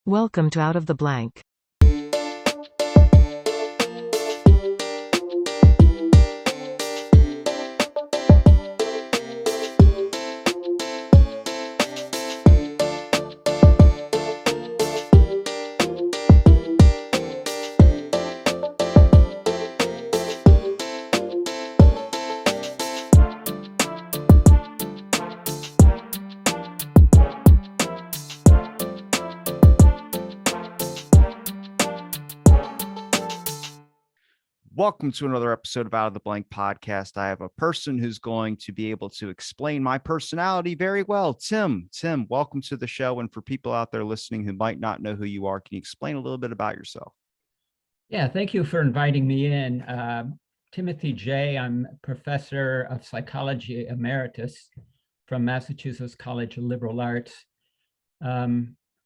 Welcome to Out of the Blank. Welcome to another episode of Out of the Blank podcast. I have a person who's going to be able to explain my personality very well. Tim, welcome to the show. And for people out there listening who might not know who you are, can you explain a little bit about yourself? Yeah, thank you for inviting me in. Timothy J. I'm professor of psychology emeritus from Massachusetts College of Liberal Arts.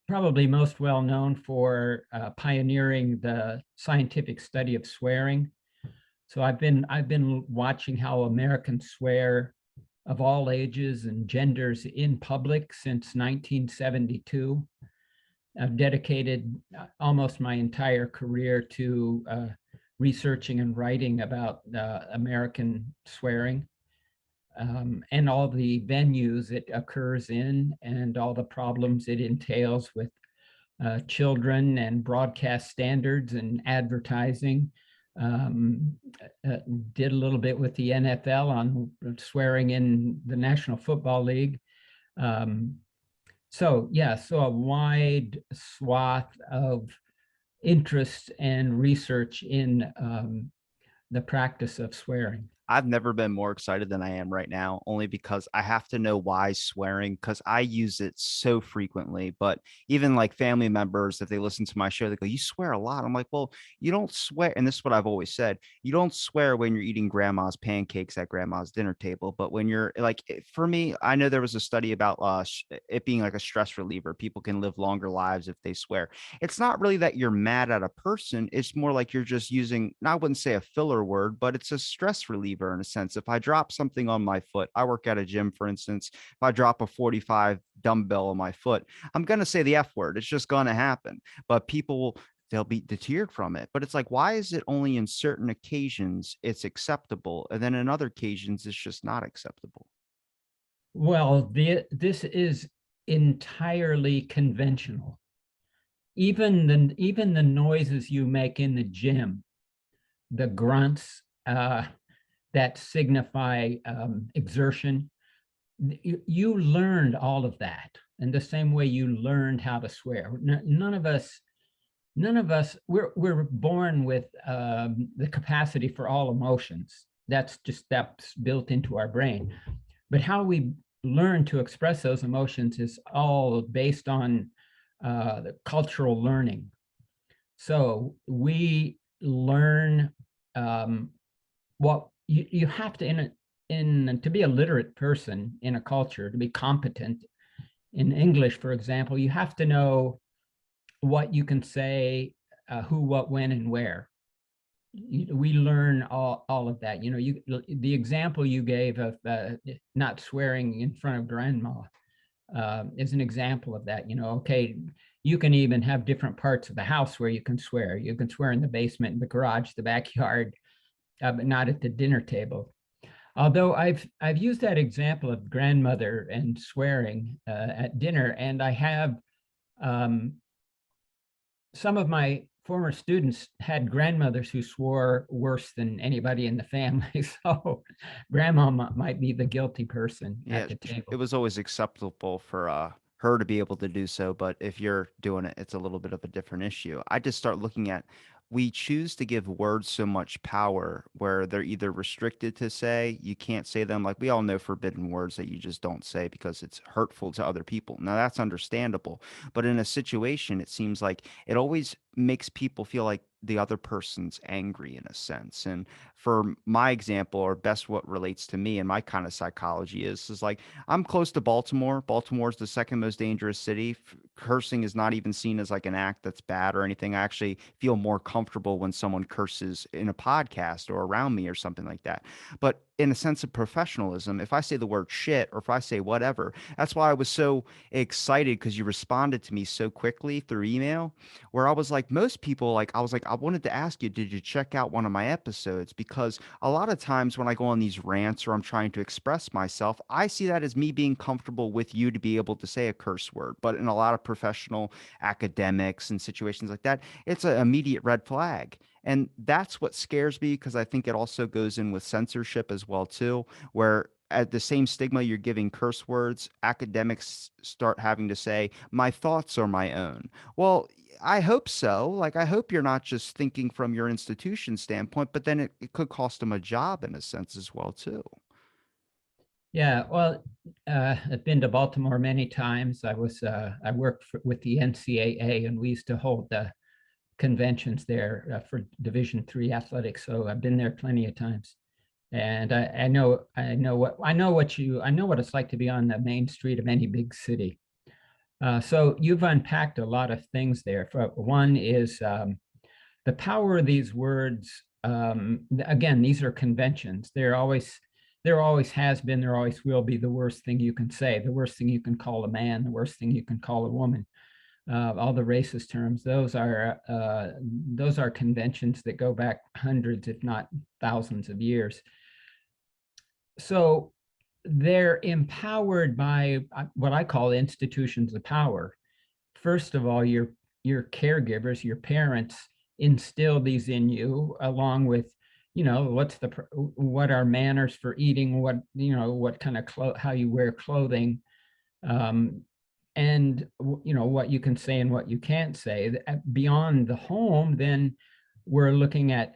Probably most well known for pioneering the scientific study of swearing. So I've been watching how Americans swear of all ages and genders in public since 1972. I've dedicated almost my entire career to researching and writing about American swearing and all the venues it occurs in and all the problems it entails with children and broadcast standards and advertising. Did a little bit with the NFL on swearing in the National Football League. So a wide swath of interest and research in the practice of swearing. I've never been more excited than I am right now, only because I have to know why swearing, because I use it so frequently. But even like family members, if they listen to my show, they go, "You swear a lot." I'm like, well, you don't swear. And this is what I've always said. You don't swear when you're eating grandma's pancakes at grandma's dinner table. But when you're like, for me, I know there was a study about it being like a stress reliever. People can live longer lives if they swear. It's not really that you're mad at a person. It's more like you're just using, I wouldn't say a filler word, but it's a stress reliever in a sense. If I drop something on my foot, I work at a gym, for instance, if I drop a 45 dumbbell on my foot, I'm going to say the F word. It's just going to happen. But people, they'll be deterred from it. But it's like, why is it only in certain occasions it's acceptable? And then in other occasions, it's just not acceptable. Well, this is entirely conventional. Even the noises you make in the gym, the grunts, that signify exertion. You learned all of that in the same way you learned how to swear. None of us, we're born with the capacity for all emotions. That's built into our brain. But how we learn to express those emotions is all based on the cultural learning. So we learn what you have to to be a literate person in a culture, to be competent in English, for example, you have to know what you can say, who, what, when, and where. We learn all of that. The example you gave of not swearing in front of grandma is an example of that. Okay, you can even have different parts of the house where you can swear. You can swear in the basement, in the garage, the backyard, but not at the dinner table. Although I've used that example of grandmother and swearing at dinner, and I have some of my former students had grandmothers who swore worse than anybody in the family. So grandma might be the guilty person at the table. It was always acceptable for her to be able to do so. But if you're doing it, it's a little bit of a different issue. I just start looking at, we choose to give words so much power where they're either restricted to say, you can't say them. Like we all know forbidden words that you just don't say because it's hurtful to other people. Now that's understandable. But in a situation, it seems like it always makes people feel like the other person's angry in a sense. And for my example, or best what relates to me and my kind of psychology is like I'm close to Baltimore. Baltimore's the second most dangerous city. Cursing is not even seen as like an act that's bad or anything. I actually feel more comfortable when someone curses in a podcast or around me or something like that. But in a sense of professionalism, if I say the word shit or if I say whatever, that's why I was so excited because you responded to me so quickly through email where I was like, most people, like, I was like, I wanted to ask you, did you check out one of my episodes? Because a lot of times when I go on these rants or I'm trying to express myself, I see that as me being comfortable with you to be able to say a curse word. But in a lot of professional academics and situations like that, it's an immediate red flag. And that's what scares me because I think it also goes in with censorship as well too, where at the same stigma you're giving curse words, academics start having to say, my thoughts are my own. Well, I hope so. Like, I hope you're not just thinking from your institution standpoint, but then it could cost them a job in a sense as well, too. Yeah, well, I've been to Baltimore many times. I worked with the NCAA, and we used to hold the conventions there for Division III athletics. So I've been there plenty of times, and I know what it's like to be on the main street of any big city. So you've unpacked a lot of things there. One is the power of these words. Again, these are conventions. There always has been, there always will be the worst thing you can say, the worst thing you can call a man, the worst thing you can call a woman. All the racist terms, those are conventions that go back hundreds, if not thousands of years. So they're empowered by what I call institutions of power. First of all, your caregivers, your parents instill these in you, along with, what are manners for eating, what kind of how you wear clothing, um, and what you can say and what you can't say. Beyond the home, then we're looking at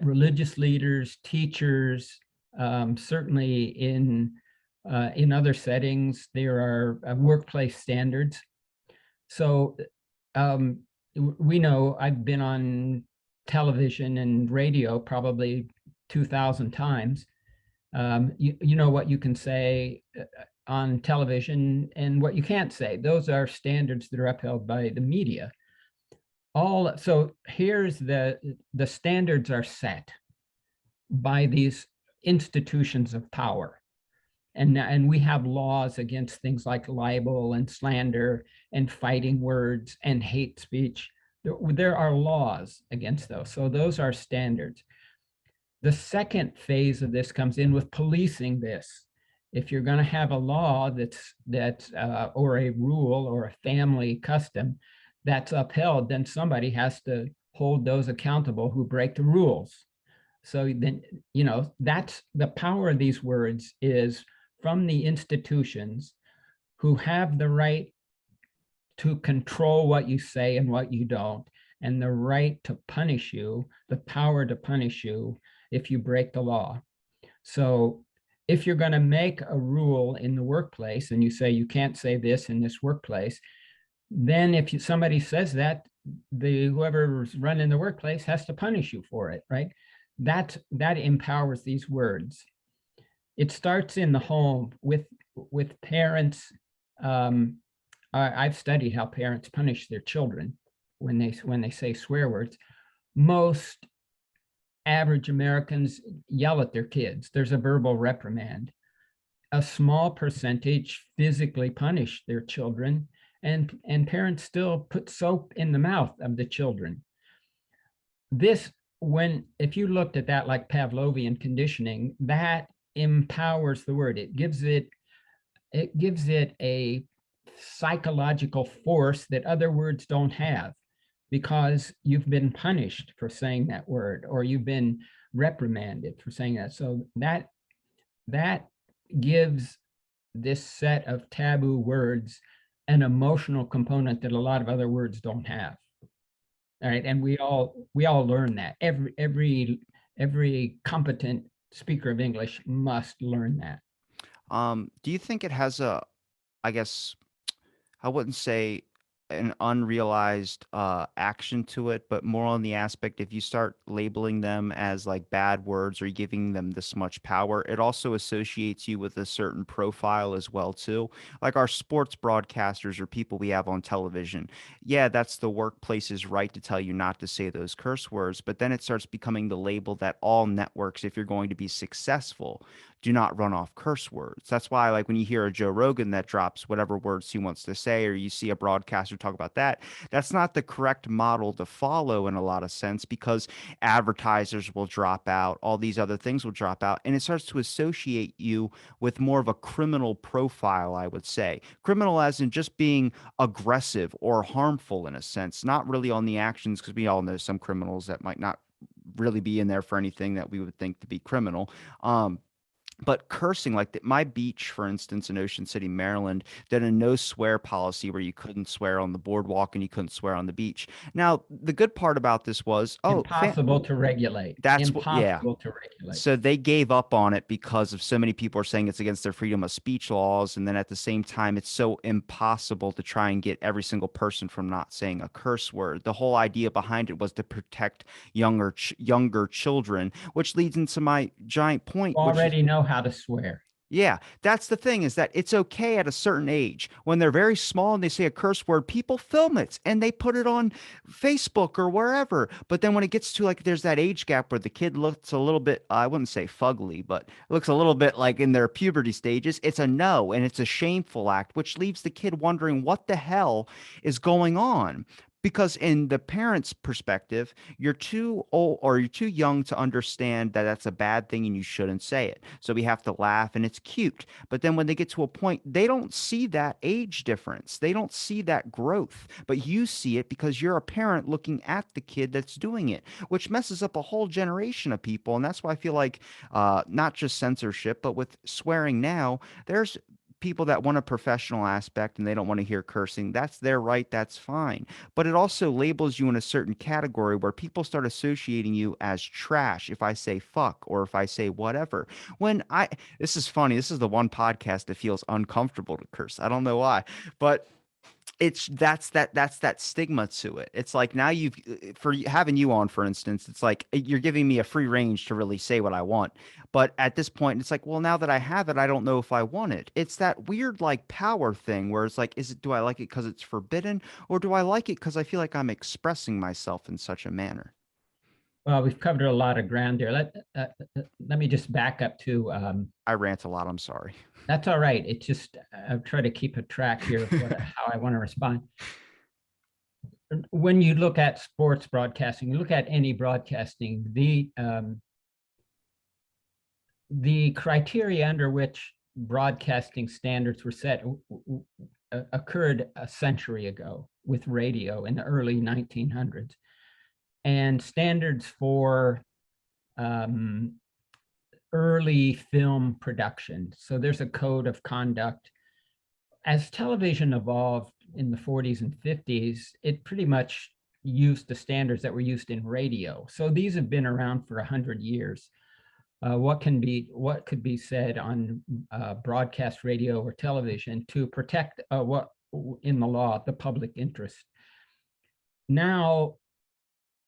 religious leaders, teachers. Certainly in other settings, there are workplace standards. So um, we know I've been on television and radio probably 2,000 times. You know what you can say on television and what you can't say. Those are standards that are upheld by the media. So here's the standards are set by these institutions of power. And we have laws against things like libel and slander and fighting words and hate speech. There are laws against those. So those are standards. The second phase of this comes in with policing this. If you're going to have a law that's or a rule or a family custom that's upheld, then somebody has to hold those accountable who break the rules. So then, that's the power of these words is from the institutions who have the right to control what you say and what you don't, and the right to punish you, the power to punish you if you break the law. So if you're going to make a rule in the workplace and you say you can't say this in this workplace, then if somebody says that, whoever's running the workplace has to punish you for it, right? That empowers these words. It starts in the home with parents. I've studied how parents punish their children when they say swear words. Most average Americans yell at their kids. There's a verbal reprimand. A small percentage physically punish their children, and parents still put soap in the mouth of the children. If you looked at that like Pavlovian conditioning, that empowers the word. It gives it a psychological force that other words don't have, because you've been punished for saying that word, or you've been reprimanded for saying that. So that gives this set of taboo words an emotional component that a lot of other words don't have. All right, and we all learn that. Every competent speaker of English must learn that. Do you think it has a, I guess, I wouldn't say an unrealized action to it, but more on the aspect if you start labeling them as like bad words or giving them this much power, it also associates you with a certain profile as well too. Like our sports broadcasters or people we have on television. Yeah, that's the workplace's right to tell you not to say those curse words, but then it starts becoming the label that all networks, if you're going to be successful, do not run off curse words. That's why, like, when you hear a Joe Rogan that drops whatever words he wants to say, or you see a broadcaster talk about that, that's not the correct model to follow in a lot of sense because advertisers will drop out, all these other things will drop out, and it starts to associate you with more of a criminal profile, I would say. Criminal as in just being aggressive or harmful in a sense, not really on the actions, because we all know some criminals that might not really be in there for anything that we would think to be criminal. Um, but cursing, like my beach, for instance, in Ocean City, Maryland, did a no swear policy where you couldn't swear on the boardwalk and you couldn't swear on the beach. Now, the good part about this was, Impossible to regulate. that's what, yeah. Impossible to regulate. So they gave up on it because of so many people are saying it's against their freedom of speech laws. And then at the same time, it's so impossible to try and get every single person from not saying a curse word. The whole idea behind it was to protect younger children, which leads into my giant point, You which is already know how to swear. yeah, that's the thing is that it's okay at a certain age. When they're very small and they say a curse word, people film it and they put it on Facebook or wherever. But then when it gets to like there's that age gap where the kid looks a little bit, I wouldn't say fugly, but looks a little bit like in their puberty stages, it's a no and it's a shameful act, which leaves the kid wondering what the hell is going on. Because in the parent's perspective, you're too old or you're too young to understand that that's a bad thing and you shouldn't say it. So we have to laugh and it's cute. But then when they get to a point, they don't see that age difference. They don't see that growth. But you see it because you're a parent looking at the kid that's doing it, which messes up a whole generation of people. And that's why I feel like not just censorship, but with swearing now, there's people that want a professional aspect and they don't want to hear cursing. That's their right. That's fine, but it also labels you in a certain category where people start associating you as trash if I say fuck or if I say whatever. When I, this is funny, this is the one podcast that feels uncomfortable to curse. I don't know why, but it's that's that stigma to it. It's like now you've for having you on, for instance, it's like you're giving me a free range to really say what I want. But at this point, it's like, well, now that I have it, I don't know if I want it. It's that weird like power thing where it's like, is it do I like it because it's forbidden, or do I like it because I feel like I'm expressing myself in such a manner? Well, we've covered a lot of ground there. Let me just back up to I rant a lot. I'm sorry. that's all right. It's just I'll try to keep a track here of how I want to respond. When you look at sports broadcasting, you look at any broadcasting, the criteria under which broadcasting standards were set occurred a century ago with radio in the early 1900s. And standards for early film production. So there's a code of conduct. As television evolved in the 40s and 50s, it pretty much used the standards that were used in radio. So these have been around for 100 years. What could be said on broadcast radio or television to protect what in the law, the public interest. Now,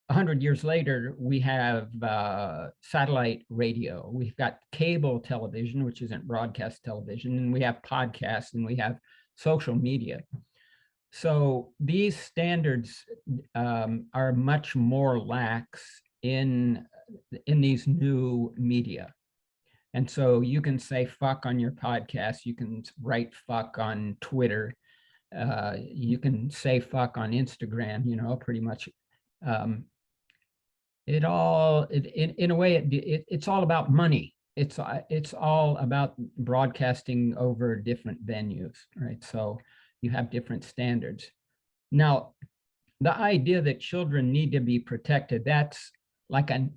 100 years later, we have satellite radio. We've got cable television, which isn't broadcast television, and we have podcasts, and we have social media. So these standards are much more lax in these new media. And so you can say fuck on your podcast, you can write fuck on Twitter, you can say fuck on Instagram, you know, pretty much. In a way, it's all about money. It's all about broadcasting over different venues, right? So you have different standards. Now, the idea that children need to be protected, that's like a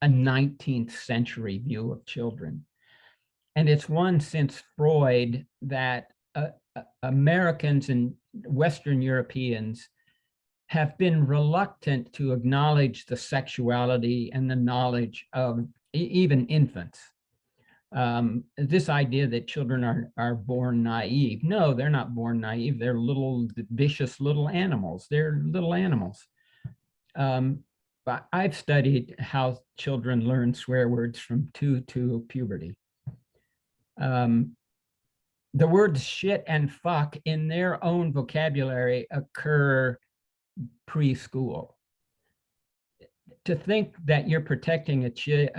19th century view of children. And it's one since Freud that Americans and Western Europeans have been reluctant to acknowledge the sexuality and the knowledge of even infants. This idea that children are born naive. No, they're not born naive. They're little vicious little animals. They're little animals. But I've studied how children learn swear words from 2 to puberty. The words shit and fuck in their own vocabulary occur preschool. To think that you're protecting a kid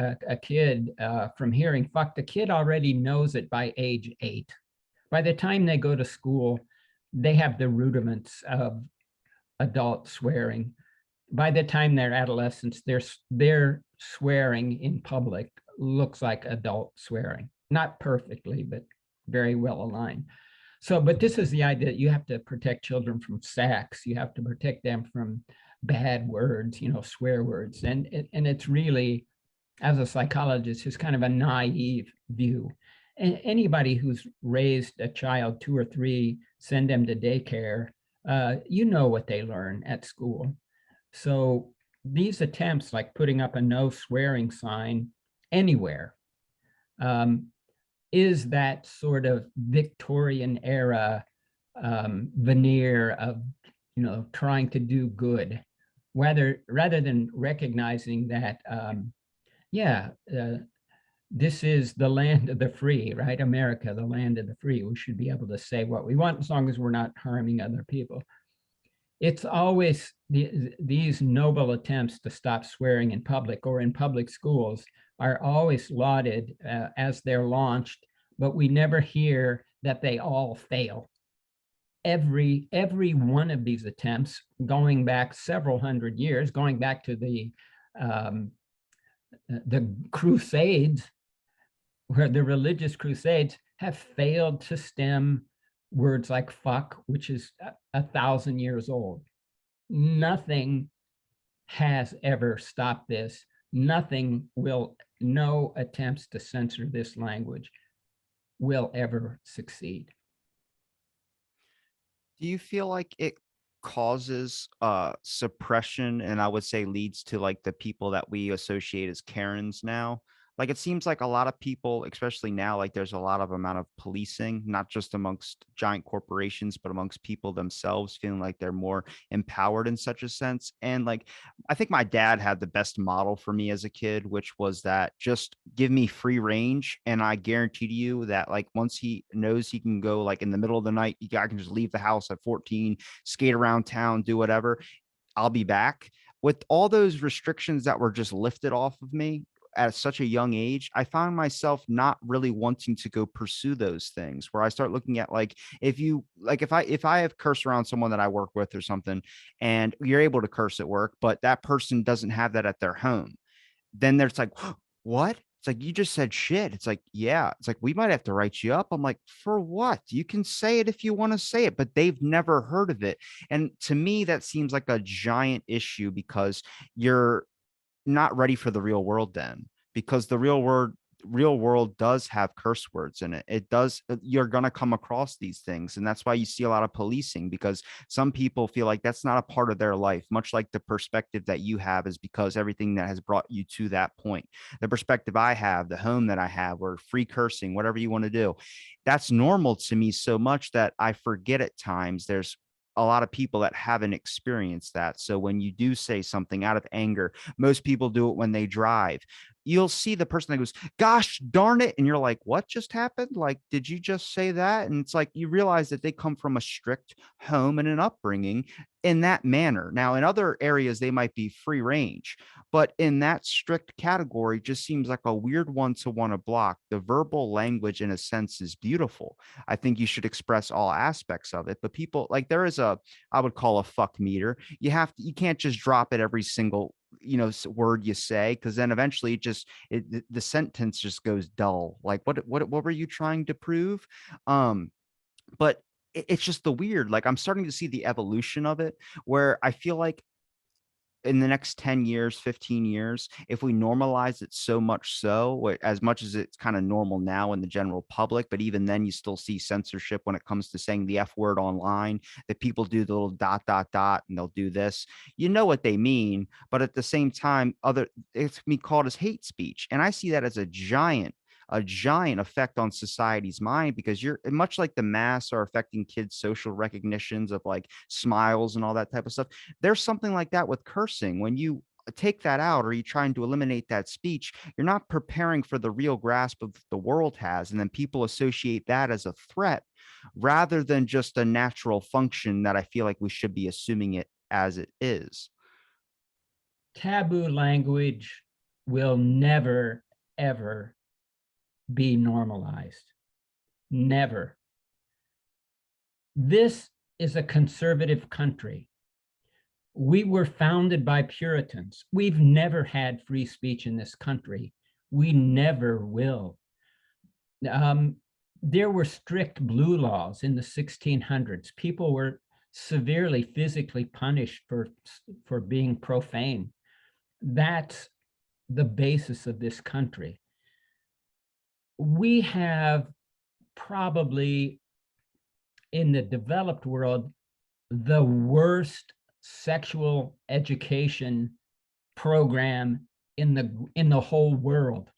from hearing fuck, the kid already knows it by age 8. By the time they go to school, they have the rudiments of adult swearing. By the time they're adolescents, their swearing in public looks like adult swearing. Not perfectly, but very well aligned. So, but this is the idea that you have to protect children from sex. You have to protect them from bad words, swear words. And it's really, as a psychologist, is kind of a naive view. And anybody who's raised a child 2 or 3, send them to daycare, you know what they learn at school. So these attempts, like putting up a no swearing sign anywhere, is that sort of Victorian era veneer of, trying to do good, rather than recognizing that, this is the land of the free, right? America, the land of the free. We should be able to say what we want as long as we're not harming other people. It's always these noble attempts to stop swearing in public or in public schools are always lauded as they're launched, but we never hear that they all fail. Every one of these attempts, going back several hundred years, going back to the Crusades, where the religious crusades have failed to stem words like fuck, which is 1,000 years old. Nothing has ever stopped this. No attempts to censor this language will ever succeed. Do you feel like it causes suppression, and I would say leads to like the people that we associate as Karens now? Like it seems like a lot of people, especially now, like there's a lot of amount of policing, not just amongst giant corporations, but amongst people themselves, feeling like they're more empowered in such a sense. And like I think my dad had the best model for me as a kid, which was that just give me free range. And I guarantee to you that like once he knows he can go like in the middle of the night, I can just leave the house at 14, skate around town, do whatever. I'll be back. With all those restrictions that were just lifted off of me at such a young age, I found myself not really wanting to go pursue those things, where I start looking at like if I have cursed around someone that I work with or something, and you're able to curse at work, but that person doesn't have that at their home, then there's like, what? It's like, you just said shit. It's like, yeah. It's like, we might have to write you up. I'm like, for what? You can say it if you want to say it, but they've never heard of it. And to me, that seems like a giant issue because you're not ready for the real world then, because the real world does have curse words in it. It does. You're going to come across these things. And that's why you see a lot of policing, because some people feel like that's not a part of their life, much like the perspective that you have is because everything that has brought you to that point. The perspective I have, the home that I have, or free cursing, whatever you want to do, that's normal to me so much that I forget at times there's a lot of people that haven't experienced that. So when you do say something out of anger, most people do it when they drive. You'll see the person that goes, gosh darn it. And you're like, what just happened? Like, did you just say that? And it's like, you realize that they come from a strict home and an upbringing in that manner. Now, in other areas, they might be free range, but in that strict category, just seems like a weird one to want to block. The verbal language, in a sense, is beautiful. I think you should express all aspects of it, but people like there is I would call a fuck meter. You can't just drop it every single word you say, because then eventually the sentence just goes dull. Like what were you trying to prove? But it's just the weird, like I'm starting to see the evolution of it, where I feel like in the next 10 years, 15 years, if we normalize it so much so, as much as it's kind of normal now in the general public, but even then you still see censorship when it comes to saying the F word online, that people do the little dot, dot, dot, and they'll do this. You know what they mean, but at the same time, it's me called as hate speech. And I see that as a giant a giant effect on society's mind, because you're much like the masks are affecting kids' social recognitions of like smiles and all that type of stuff. There's something like that with cursing. When you take that out, or you trying to eliminate that speech, you're not preparing for the real grasp of the world has. And then people associate that as a threat rather than just a natural function that I feel like we should be assuming it as it is. Taboo language will never, ever be normalized. Never. This is a conservative country. We were founded by Puritans. We've never had free speech in this country. We never will. There were strict blue laws in the 1600s. People were severely physically punished for being profane. That's the basis of this country. We have probably, in the developed world, the worst sexual education program in the whole world,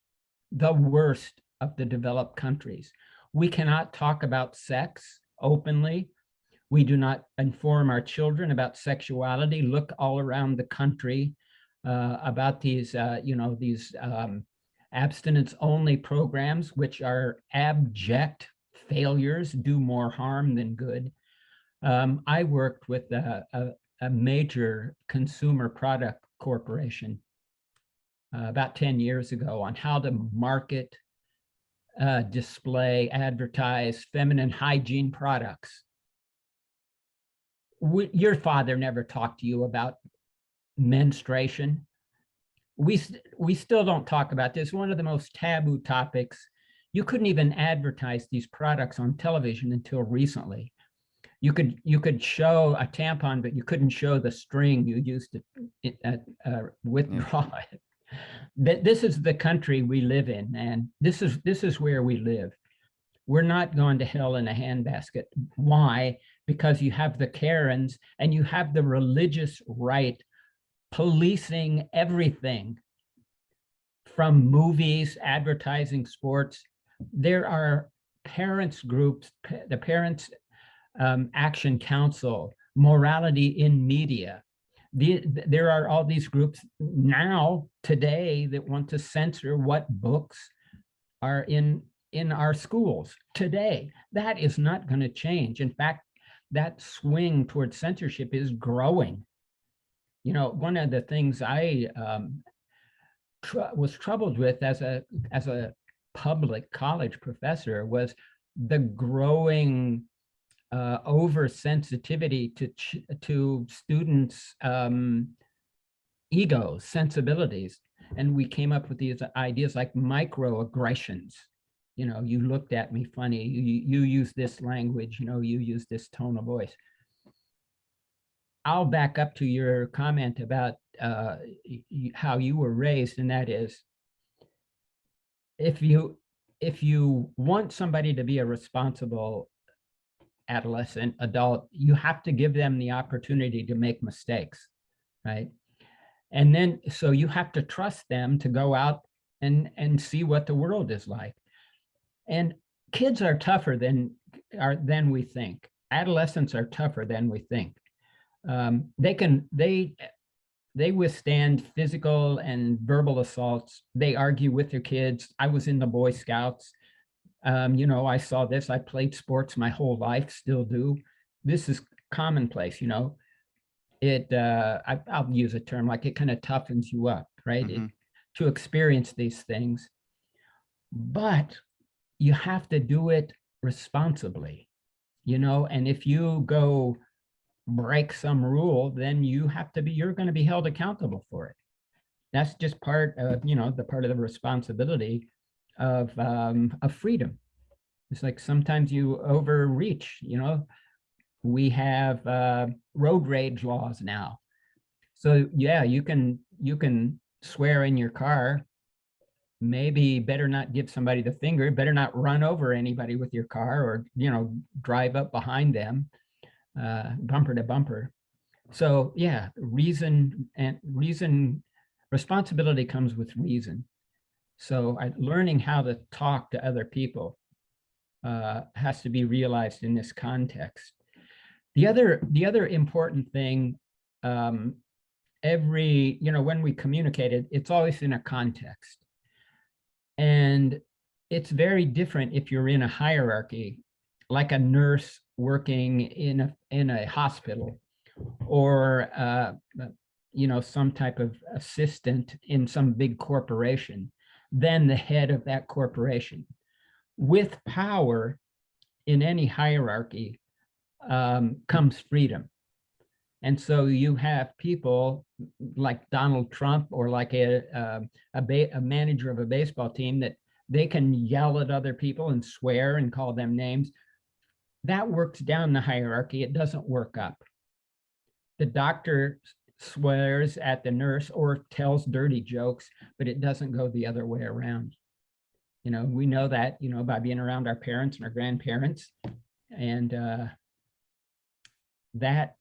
the worst of the developed countries. We cannot talk about sex openly. We do not inform our children about sexuality. Look all around the country about these, these abstinence-only programs, which are abject failures, do more harm than good. I worked with a major consumer product corporation about 10 years ago on how to market, display, advertise feminine hygiene products. Your father never talked to you about menstruation. We still don't talk about this. One of the most taboo topics. You couldn't even advertise these products on television until recently. You could show a tampon, but you couldn't show the string you used to withdraw it. This is the country we live in, and this is where we live. We're not going to hell in a handbasket. Why? Because you have the Karens and you have the religious right policing everything from movies, advertising, sports. There are parents groups, the Parents Action Council, Morality in Media. There are all these groups now, today, that want to censor what books are in our schools today. That is not going to change. In fact, that swing towards censorship is growing. You know, one of the things I was troubled with as a public college professor was the growing oversensitivity to students' egos, sensibilities. And we came up with these ideas like microaggressions. You know, you looked at me funny, you use this language, you know, you use this tone of voice. I'll back up to your comment about how you were raised, and that is, if you want somebody to be a responsible adolescent, adult, you have to give them the opportunity to make mistakes, right? And then, so you have to trust them to go out and see what the world is like. And kids are tougher than we think. Adolescents are tougher than we think. They withstand physical and verbal assaults. They argue with their kids. I was in the Boy Scouts. You know, I saw this. I played sports my whole life, still do. This is commonplace, you know. I'll use a term like it kind of toughens you up, right? Mm-hmm. To experience these things. But you have to do it responsibly, you know, and if you go break some rule, then you're going to be held accountable for it. That's just part of, you know, the part of the responsibility of freedom. It's like sometimes you overreach, you know. We have road rage laws now. So yeah, you can swear in your car. Maybe better not give somebody the finger, better not run over anybody with your car, or, you know, drive up behind them, bumper to bumper. So yeah, responsibility comes with reason. So learning how to talk to other people has to be realized in this context. The other important thing, um, when we communicate it, it's always in a context. And it's very different if you're in a hierarchy, like a nurse working in a hospital, or some type of assistant in some big corporation, then the head of that corporation. With power in any hierarchy comes freedom. And so you have people like Donald Trump, or like a manager of a baseball team, that they can yell at other people and swear and call them names. That works down the hierarchy. It doesn't work up. The doctor swears at the nurse or tells dirty jokes, but it doesn't go the other way around. We know that, by being around our parents and our grandparents, and that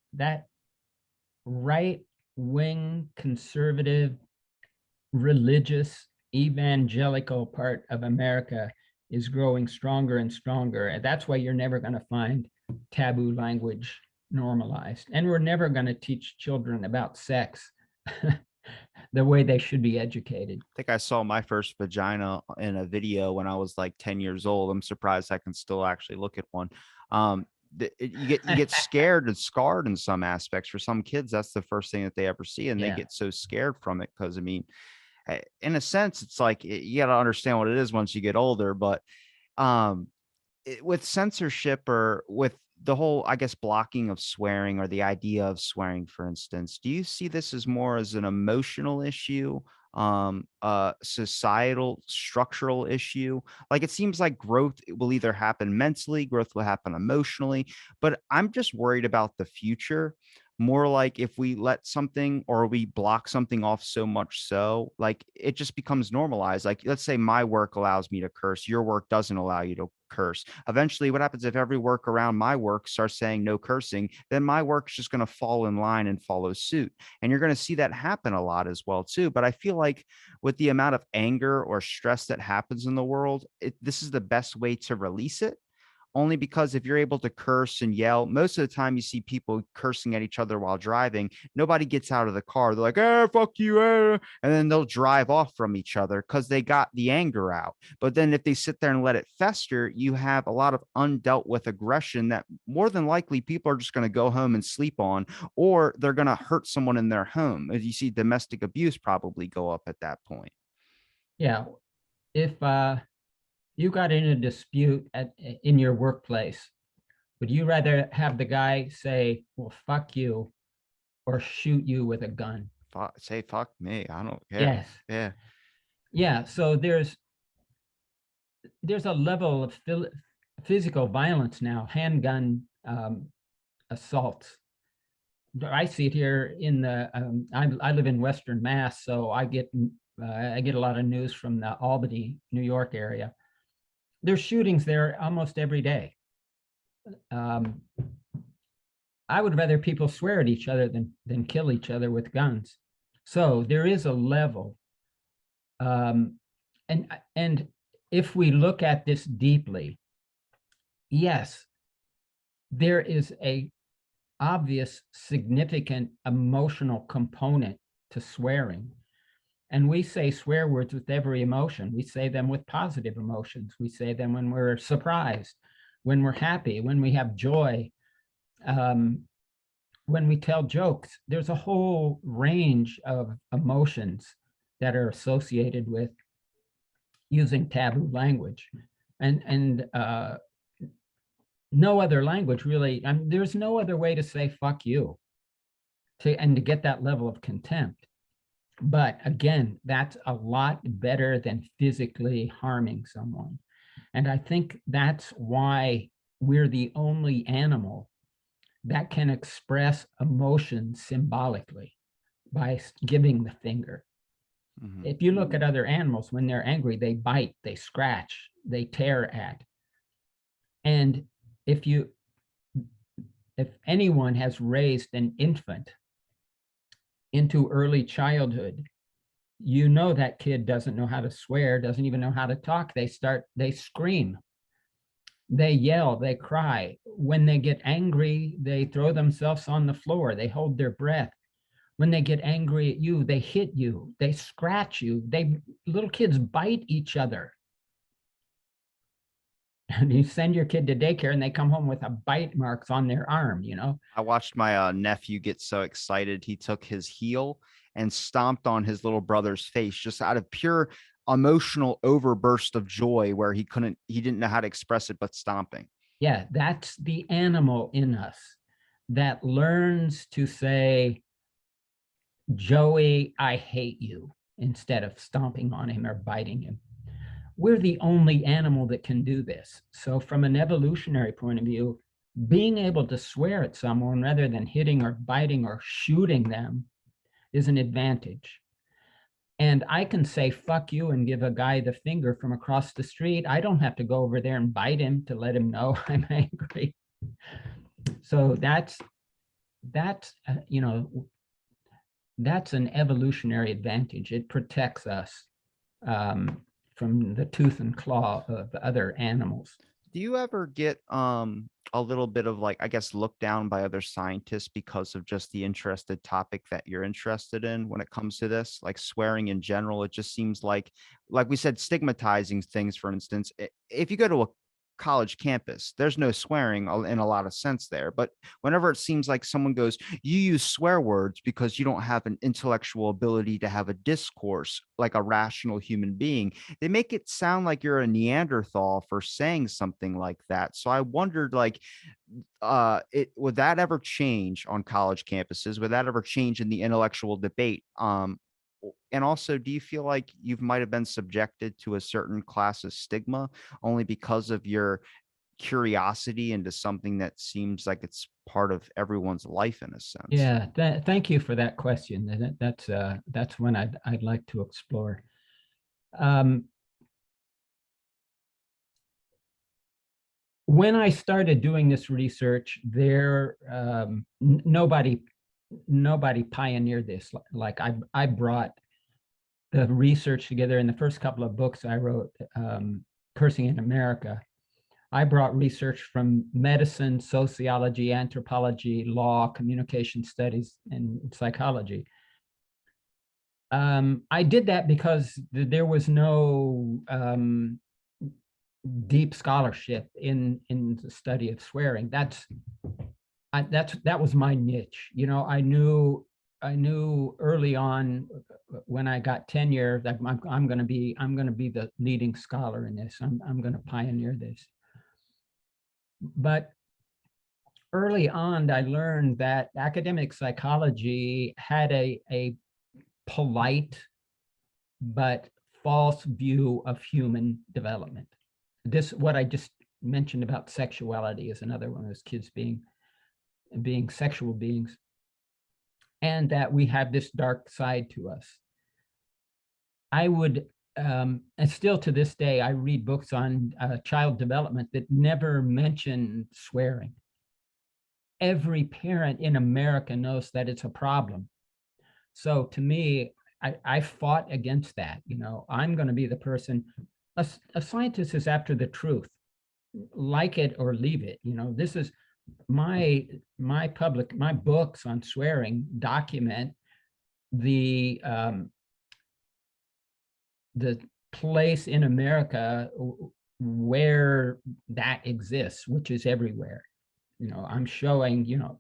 right-wing, conservative, religious, evangelical part of America is growing stronger and stronger. And that's why you're never going to find taboo language normalized. And we're never going to teach children about sex the way they should be educated. I think I saw my first vagina in a video when I was like 10 years old. I'm surprised I can still actually look at one. You get scared and scarred in some aspects. For some kids, that's the first thing that they ever see, and they Yeah. get so scared from it because, I mean, in a sense, it's like you got to understand what it is once you get older. But um, with censorship, or with the whole, I guess, blocking of swearing, or the idea of swearing, for instance, do you see this as more as an emotional issue, societal, structural issue? Like, it seems like growth will either happen mentally, growth will happen emotionally, but I'm just worried about the future. More like, if we let something, or we block something off so much, so like it just becomes normalized. Like, let's say my work allows me to curse, your work doesn't allow you to curse. Eventually, what happens if every work around my work starts saying no cursing? Then my work's just going to fall in line and follow suit. And you're going to see that happen a lot as well too. But I feel like, with the amount of anger or stress that happens in the world, this is the best way to release it. Only because if you're able to curse and yell, most of the time you see people cursing at each other while driving, nobody gets out of the car. They're like, fuck you, and then they'll drive off from each other because they got the anger out. But then if they sit there and let it fester, you have a lot of undealt with aggression that more than likely people are just going to go home and sleep on, or they're going to hurt someone in their home. As you see, domestic abuse probably go up at that point. Yeah. If you got in a dispute in your workplace, would you rather have the guy say, well, fuck you, or shoot you with a gun? Say fuck me. I don't care. Yes. Yeah. Yeah. So there's a level of physical violence now, handgun assaults. I see it here in the, I live in Western Mass, so I get a lot of news from the Albany, New York area. There's shootings there almost every day. Um, I would rather people swear at each other than kill each other with guns. So there is a level, and if we look at this deeply, yes, there is a obvious, significant emotional component to swearing. And we say swear words with every emotion. We say them with positive emotions. We say them when we're surprised, when we're happy, when we have joy, when we tell jokes. There's a whole range of emotions that are associated with using taboo language. And no other language really, there's no other way to say fuck you and to get that level of contempt. But again, that's a lot better than physically harming someone. And I think that's why we're the only animal that can express emotion symbolically by giving the finger. Mhm. If you look at other animals, when they're angry, they bite, they scratch, they tear at. And if anyone has raised an infant into early childhood you know that kid doesn't know how to swear, doesn't even know how to talk. They scream, they yell, they cry. When they get angry, they throw themselves on the floor, they hold their breath. When they get angry at you, they hit you, they scratch you. Little kids bite each other. And you send your kid to daycare and they come home with a bite marks on their arm, you know? I watched my nephew get so excited. He took his heel and stomped on his little brother's face just out of pure emotional overburst of joy where he didn't know how to express it but stomping. Yeah, that's the animal in us that learns to say, Joey, I hate you, instead of stomping on him or biting him. We're the only animal that can do this. So, from an evolutionary point of view, being able to swear at someone rather than hitting or biting or shooting them is an advantage. And I can say fuck you and give a guy the finger from across the street. I don't have to go over there and bite him to let him know I'm angry. So you know, that's an evolutionary advantage. It protects us from the tooth and claw of other animals. Do you ever get a little bit of like, I guess, looked down by other scientists because of just the interested topic that you're interested in when it comes to this, like swearing in general? It just seems like we said, stigmatizing things, for instance. If you go to a college campus, there's no swearing in a lot of sense there. But whenever it seems like someone goes, you use swear words because you don't have an intellectual ability to have a discourse like a rational human being, they make it sound like you're a Neanderthal for saying something like that. So I wondered, like, it would that ever change on college campuses? Would that ever change in the intellectual debate? And also, do you feel like you might have been subjected to a certain class of stigma only because of your curiosity into something that seems like it's part of everyone's life in a sense? Yeah, thank you for that question. That's one I'd like to explore. Um, when I started doing this research, nobody pioneered this. Like I brought the research together in the first couple of books I wrote, Cursing in America. I brought research from medicine, sociology, anthropology, law, communication studies, and psychology. I did that because there was no deep scholarship in the study of swearing. That was my niche. You know, I knew early on when I got tenure that I'm going to be the leading scholar in this. I'm going to pioneer this. But early on, I learned that academic psychology had a polite but false view of human development. This, what I just mentioned about sexuality, is another one of those kids being sexual beings, and that we have this dark side to us. I would, and still to this day, I read books on child development that never mention swearing. Every parent in America knows that it's a problem. So to me, I fought against that. You know, I'm going to be the person. A scientist is after the truth, like it or leave it. You know, this is my books on swearing document the place in America where that exists, which is everywhere. You know, I'm showing, you know,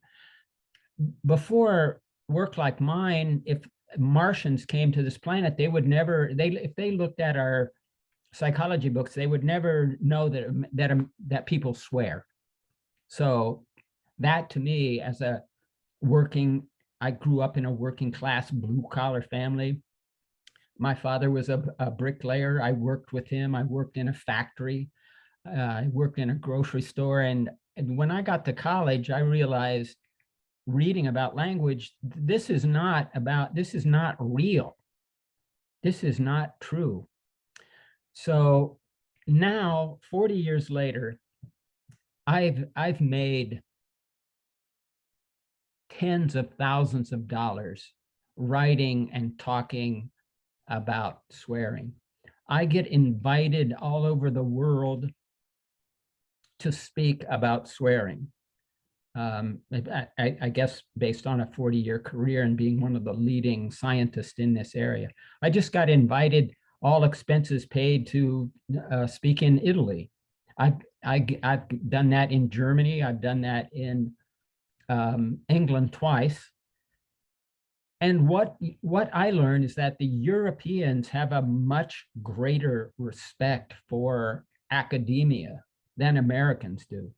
before work like mine, if Martians came to this planet, they would never, if they looked at our psychology books, they would never know that people swear. So that, to me, as a I grew up in a working class blue collar family. My father was a bricklayer. I worked with him. I worked in a factory. I worked in a grocery store. And when I got to college, I realized, reading about language, this is not real. This is not true. So now, 40 years later, I've made tens of thousands of dollars writing and talking about swearing. I get invited all over the world to speak about swearing. I guess based on a 40-year career and being one of the leading scientists in this area. I just got invited, all expenses paid, to speak in Italy. I've done that in Germany. I've done that in England twice. And what I learned is that the Europeans have a much greater respect for academia than Americans do.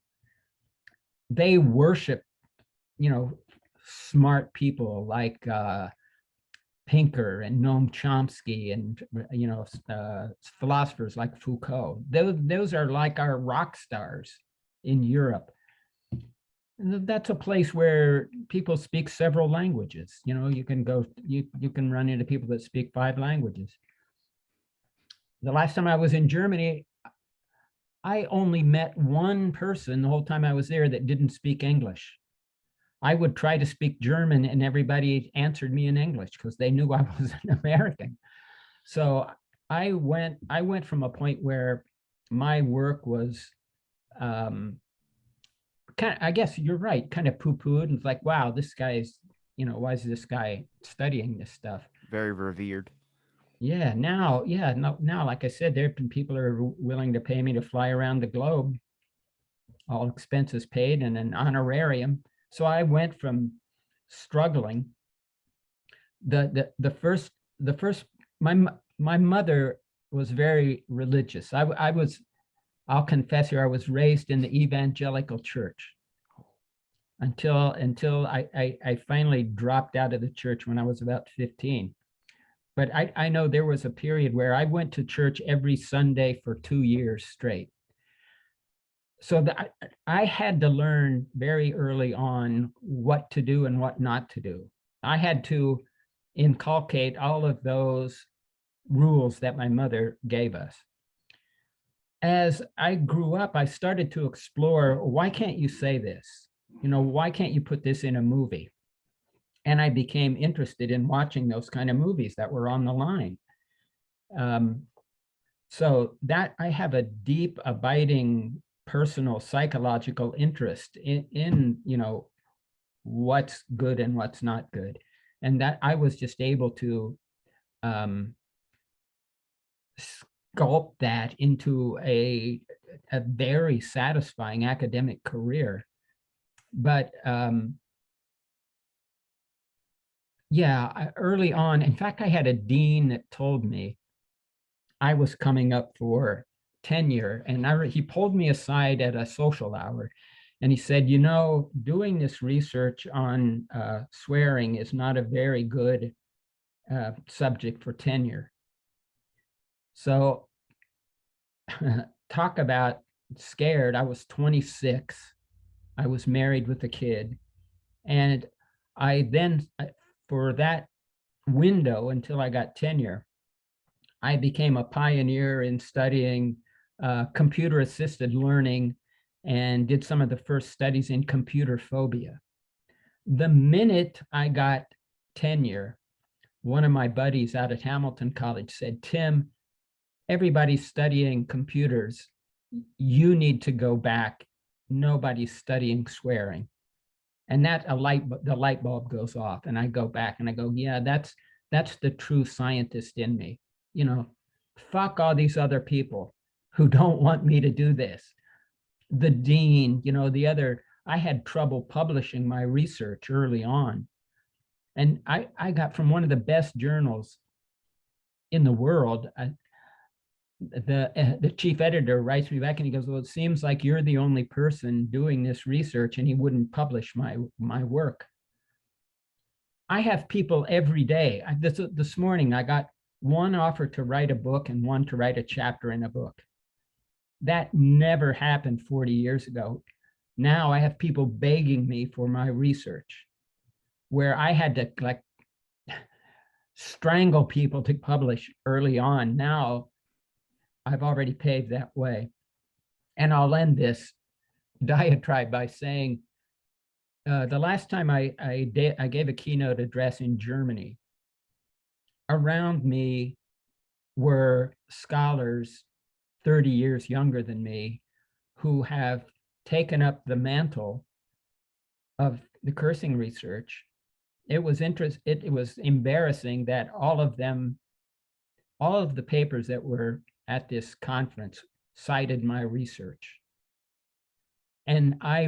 They worship, smart people like Pinker and Noam Chomsky, and philosophers like Foucault. Those are like our rock stars in Europe. And that's a place where people speak several languages. You can go, you can run into people that speak 5 languages. The last time I was in Germany, I only met one person the whole time I was there that didn't speak English. I would try to speak German and everybody answered me in English because they knew I was an American. So I went from a point where my work was I guess you're right, kind of poo-pooed, and it's like, wow, this guy's, why is this guy studying this stuff? Very revered. Yeah, now, like I said, there have been people who are willing to pay me to fly around the globe, all expenses paid, and an honorarium. So I went from struggling. The first, my mother was very religious. I'll confess here, I was raised in the evangelical church until I finally dropped out of the church when I was about 15. But I know there was a period where I went to church every Sunday for 2 years straight. So I had to learn very early on what to do and what not to do. I had to inculcate all of those rules that my mother gave us. As I grew up, I started to explore, why can't you say this? Why can't you put this in a movie? And I became interested in watching those kind of movies that were on the line. So that I have a deep, abiding, personal, psychological interest in what's good and what's not good. And that I was just able to sculpt that into a very satisfying academic career. But early on, in fact, I had a dean that told me I was coming up for tenure, and he pulled me aside at a social hour, and he said, doing this research on swearing is not a very good subject for tenure. So talk about scared. I was 26. I was married with a kid. And I then, for that window until I got tenure, I became a pioneer in studying computer-assisted learning and did some of the first studies in computer phobia. The minute I got tenure, one of my buddies out at Hamilton College said, "Tim, everybody's studying computers. You need to go back. Nobody's studying swearing." And that the light bulb goes off, and I go back and I go, yeah, that's the true scientist in me. Fuck all these other people who don't want me to do this. The dean, I had trouble publishing my research early on. And I got from one of the best journals in the world. The chief editor writes me back and he goes, "Well, it seems like you're the only person doing this research," and he wouldn't publish my work. I have people every day. This morning, I got one offer to write a book and one to write a chapter in a book. That never happened 40 years ago. Now I have people begging me for my research, where I had to strangle people to publish early on. Now I've already paved that way. And I'll end this diatribe by saying, the last time I gave a keynote address in Germany, around me were scholars 30 years younger than me who have taken up the mantle of the cursing research. It was embarrassing that all of the papers that were at this conference cited my research. And I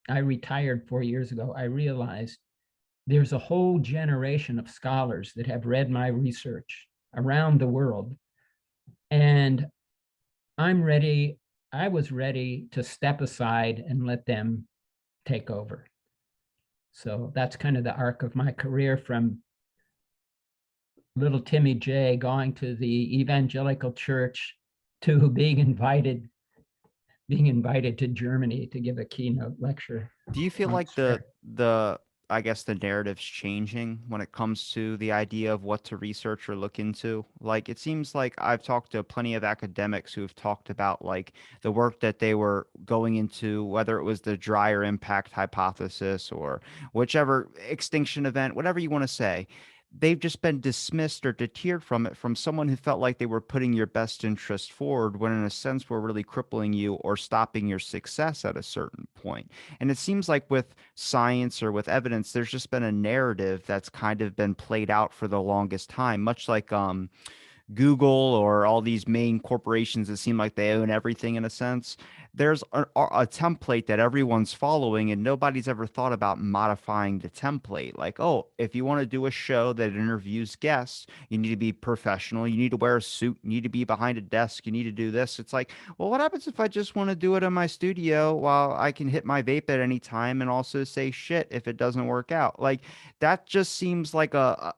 retired 4 years ago. I realized there's a whole generation of scholars that have read my research around the world. And I was ready to step aside and let them take over. So that's kind of the arc of my career, from little Timmy J going to the evangelical church to being invited to Germany to give a keynote lecture Do you feel on like swearing. the I guess the narrative's changing when it comes to the idea of what to research or look into? Like it seems like I've talked to plenty of academics who have talked about like the work that they were going into, whether it was the dryer impact hypothesis or whichever extinction event, whatever you want to say. They've just been dismissed or deterred from it from someone who felt like they were putting your best interest forward when in a sense were really crippling you or stopping your success at a certain point. And it seems like with science or with evidence, there's just been a narrative that's kind of been played out for the longest time, much like Google or all these main corporations that seem like they own everything in a sense. There's a template that everyone's following, and nobody's ever thought about modifying the template. Like, oh, if you want to do a show that interviews guests, you need to be professional. You need to wear a suit. You need to be behind a desk. You need to do this. It's like, well, what happens if I just want to do it in my studio while I can hit my vape at any time and also say shit if it doesn't work out? Like, that just seems like a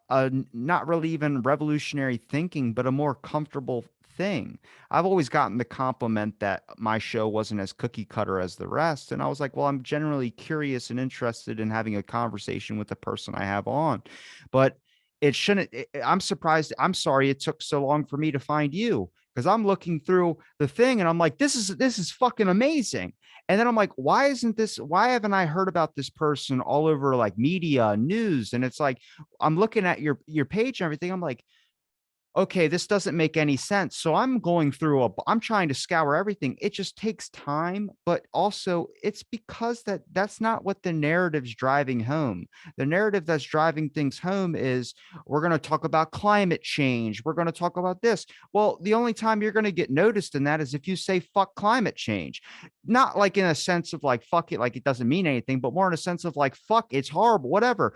not really even revolutionary thinking, but a more comfortable thing. I've always gotten the compliment that my show wasn't as cookie cutter as the rest. And I was like, well, I'm generally curious and interested in having a conversation with the person I have on. But it shouldn't, I'm surprised. I'm sorry it took so long for me to find you because I'm looking through the thing and I'm like, this is fucking amazing. And then I'm like, why haven't I heard about this person all over like media, news? And it's like, I'm looking at your page and everything. I'm like, okay, this doesn't make any sense. So I'm trying to scour everything. It just takes time, but also it's because that's not what the narrative's driving home. The narrative that's driving things home is we're going to talk about climate change. We're going to talk about this. Well, the only time you're going to get noticed in that is if you say fuck climate change. Not like in a sense of like fuck it, like it doesn't mean anything, but more in a sense of like fuck, it's horrible, whatever.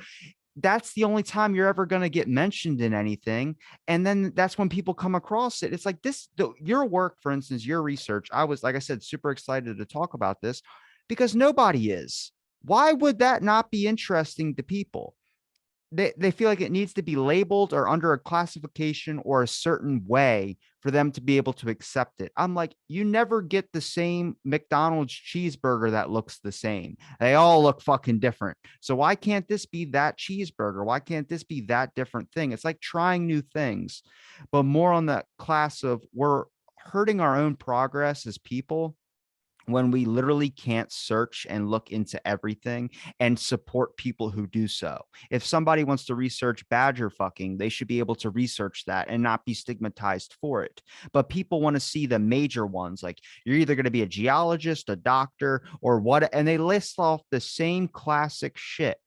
That's the only time you're ever going to get mentioned in anything. And then that's when people come across it. It's like your work, for instance, your research. I was, like I said, super excited to talk about this because nobody is. Why would that not be interesting to people? They feel like it needs to be labeled or under a classification or a certain way for them to be able to accept it. I'm like, you never get the same McDonald's cheeseburger that looks the same. They all look fucking different. So why can't this be that cheeseburger? Why can't this be that different thing? It's like trying new things, but more on the class of we're hurting our own progress as people when we literally can't search and look into everything and support people who do so. If somebody wants to research badger fucking, they should be able to research that and not be stigmatized for it. But people want to see the major ones, like you're either going to be a geologist, a doctor, or what, and they list off the same classic shit.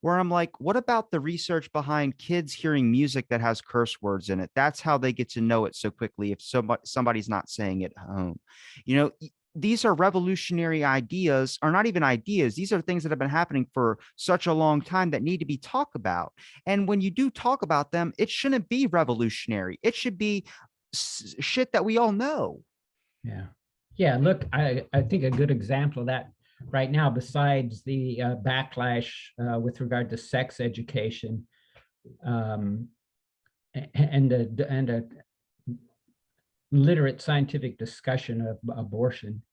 Where I'm like, what about the research behind kids hearing music that has curse words in it? That's how they get to know it so quickly if somebody's not saying it at home. You know, these are revolutionary ideas, or not even ideas. These are things that have been happening for such a long time that need to be talked about. And when you do talk about them, it shouldn't be revolutionary. It should be shit that we all know. Yeah. Yeah. Look, I think a good example of that right now, besides the backlash with regard to sex education, um, and a literate scientific discussion of abortion,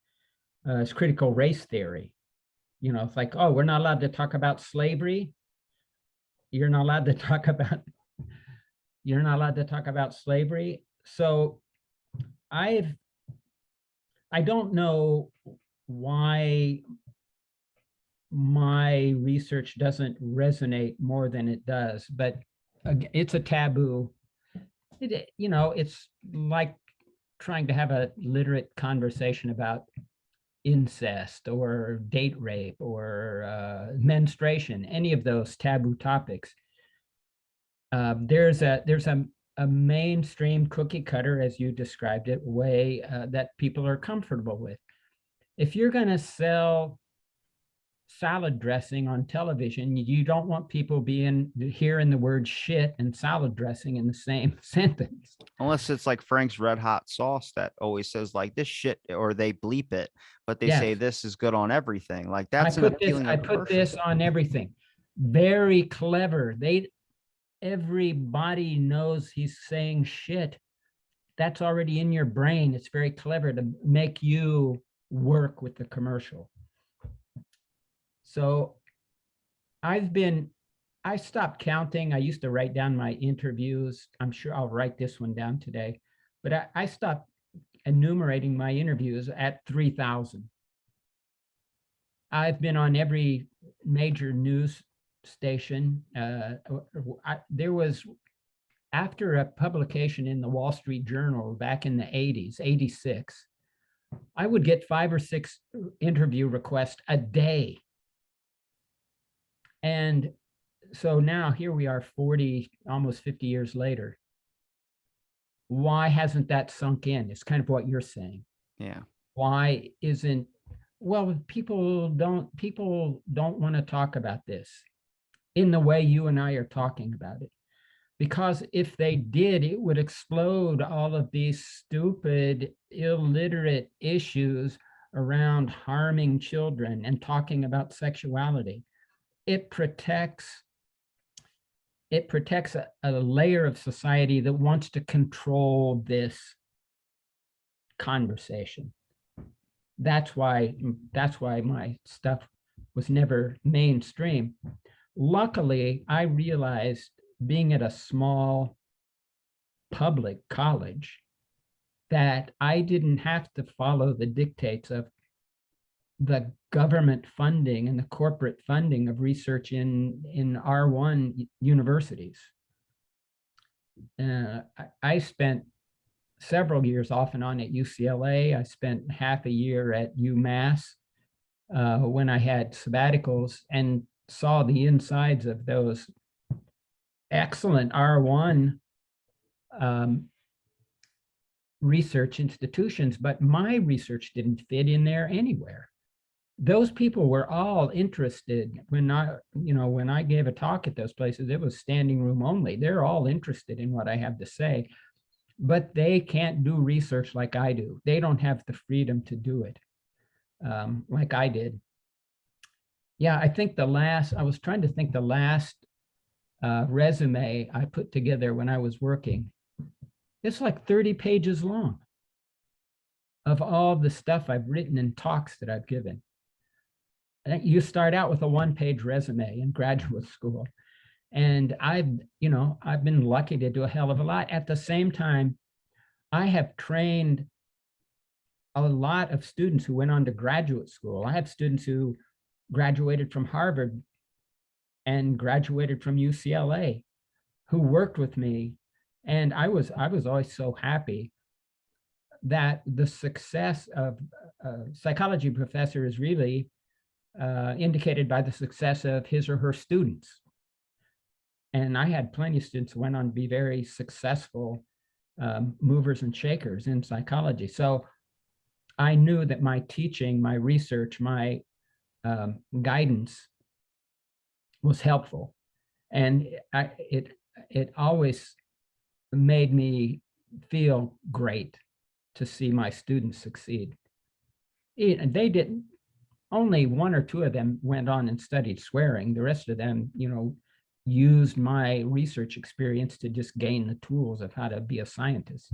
is critical race theory. You know, it's like, oh, we're not allowed to talk about slavery. You're not allowed to talk about you're not allowed to talk about slavery. So I've I don't know why my research doesn't resonate more than it does, but it's a taboo It's like trying to have a literate conversation about incest or date rape or menstruation, any of those taboo topics. There's a mainstream cookie cutter, as you described it, way that people are comfortable with. If you're going to sell salad dressing on television, you don't want people hearing the word shit and salad dressing in the same sentence. Unless it's like Frank's Red Hot sauce that always says like this shit, or they bleep it, but they say Yes, this is good on everything. Like that's an appealing I of put commercial. this on everything. Very clever. Everybody knows he's saying shit. That's already in your brain. It's very clever to make you work with the commercial. So I've been, I stopped counting. I used to write down my interviews. I'm sure I'll write this one down today, but I stopped enumerating my interviews at 3,000. I've been on every major news station. There was, after a publication in the Wall Street Journal back in the 80s, 86, I would get 5 or 6 interview requests a day. And so now here we are 40, almost 50 years later. Why hasn't that sunk in? It's kind of what you're saying. Yeah. Why isn't, well, people don't want to talk about this in the way you and I are talking about it. Because if they did, it would explode all of these stupid, illiterate issues around harming children and talking about sexuality. It protects a layer of society that wants to control this conversation. That's why my stuff was never mainstream. Luckily, I realized, being at a small public college, that I didn't have to follow the dictates of the government funding and the corporate funding of research in R1 universities. I spent several years off and on at UCLA. I spent half a year at UMass when I had sabbaticals, and saw the insides of those excellent R1 research institutions, but my research didn't fit in there anywhere. Those people were all interested. When I gave a talk at those places, it was standing room only. They're all interested in what I have to say, but they can't do research like I do. They don't have the freedom to do it like I did. Yeah, I was trying to think the last resume I put together when I was working. It's like 30 pages long of all the stuff I've written and talks that I've given. You start out with a 1-page resume in graduate school. And I've been lucky to do a hell of a lot. At the same time, I have trained a lot of students who went on to graduate school. I have students who graduated from Harvard and graduated from UCLA who worked with me. And I was always so happy that the success of a psychology professor is really indicated by the success of his or her students. And I had plenty of students who went on to be very successful movers and shakers in psychology. So I knew that my teaching, my research, my guidance was helpful. And it always made me feel great to see my students succeed. They didn't, only 1 or 2 of them went on and studied swearing. The rest of them, used my research experience to just gain the tools of how to be a scientist.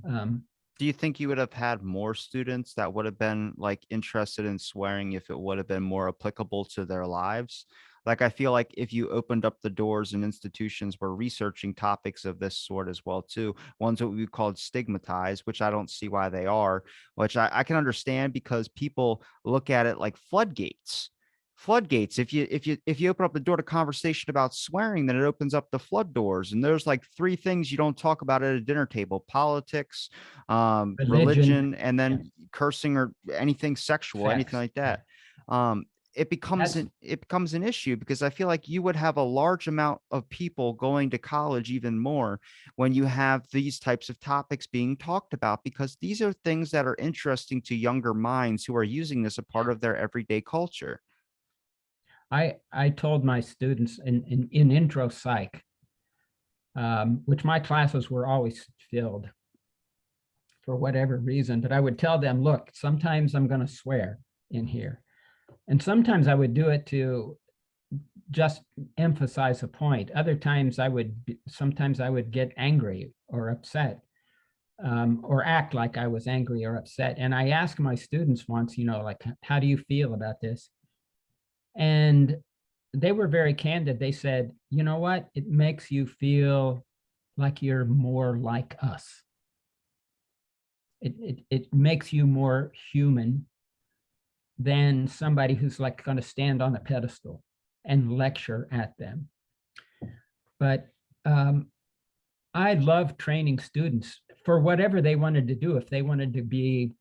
Do you think you would have had more students that would have been like interested in swearing if it would have been more applicable to their lives? Like, I feel like if you opened up the doors and institutions were researching topics of this sort as well, too, ones that we called stigmatized, which I don't see why they are, which I can understand because people look at it like floodgates. floodgates. If you open up the door to conversation about swearing, then it opens up the flood doors. And there's like three things you don't talk about at a dinner table: politics, Religion. religion, and Yeah. then cursing or anything sexual, anything Sex. like Yeah. that. Um, That's it becomes an issue because I feel like you would have a large amount of people going to college even more when you have these types of topics being talked about, because these are things that are interesting to younger minds who are using this a part of their everyday culture. I told my students in intro psych, which my classes were always filled for whatever reason, but I would tell them, look, sometimes I'm going to swear in here. And sometimes I would do it to just emphasize a point. Other times sometimes I would get angry or upset, or act like I was angry or upset. And I asked my students once, like, how do you feel about this? And they were very candid. They said, you know what? It makes you feel like you're more like us. It makes you more human than somebody who's like going to stand on a pedestal and lecture at them. But I love training students for whatever they wanted to do. If they wanted to be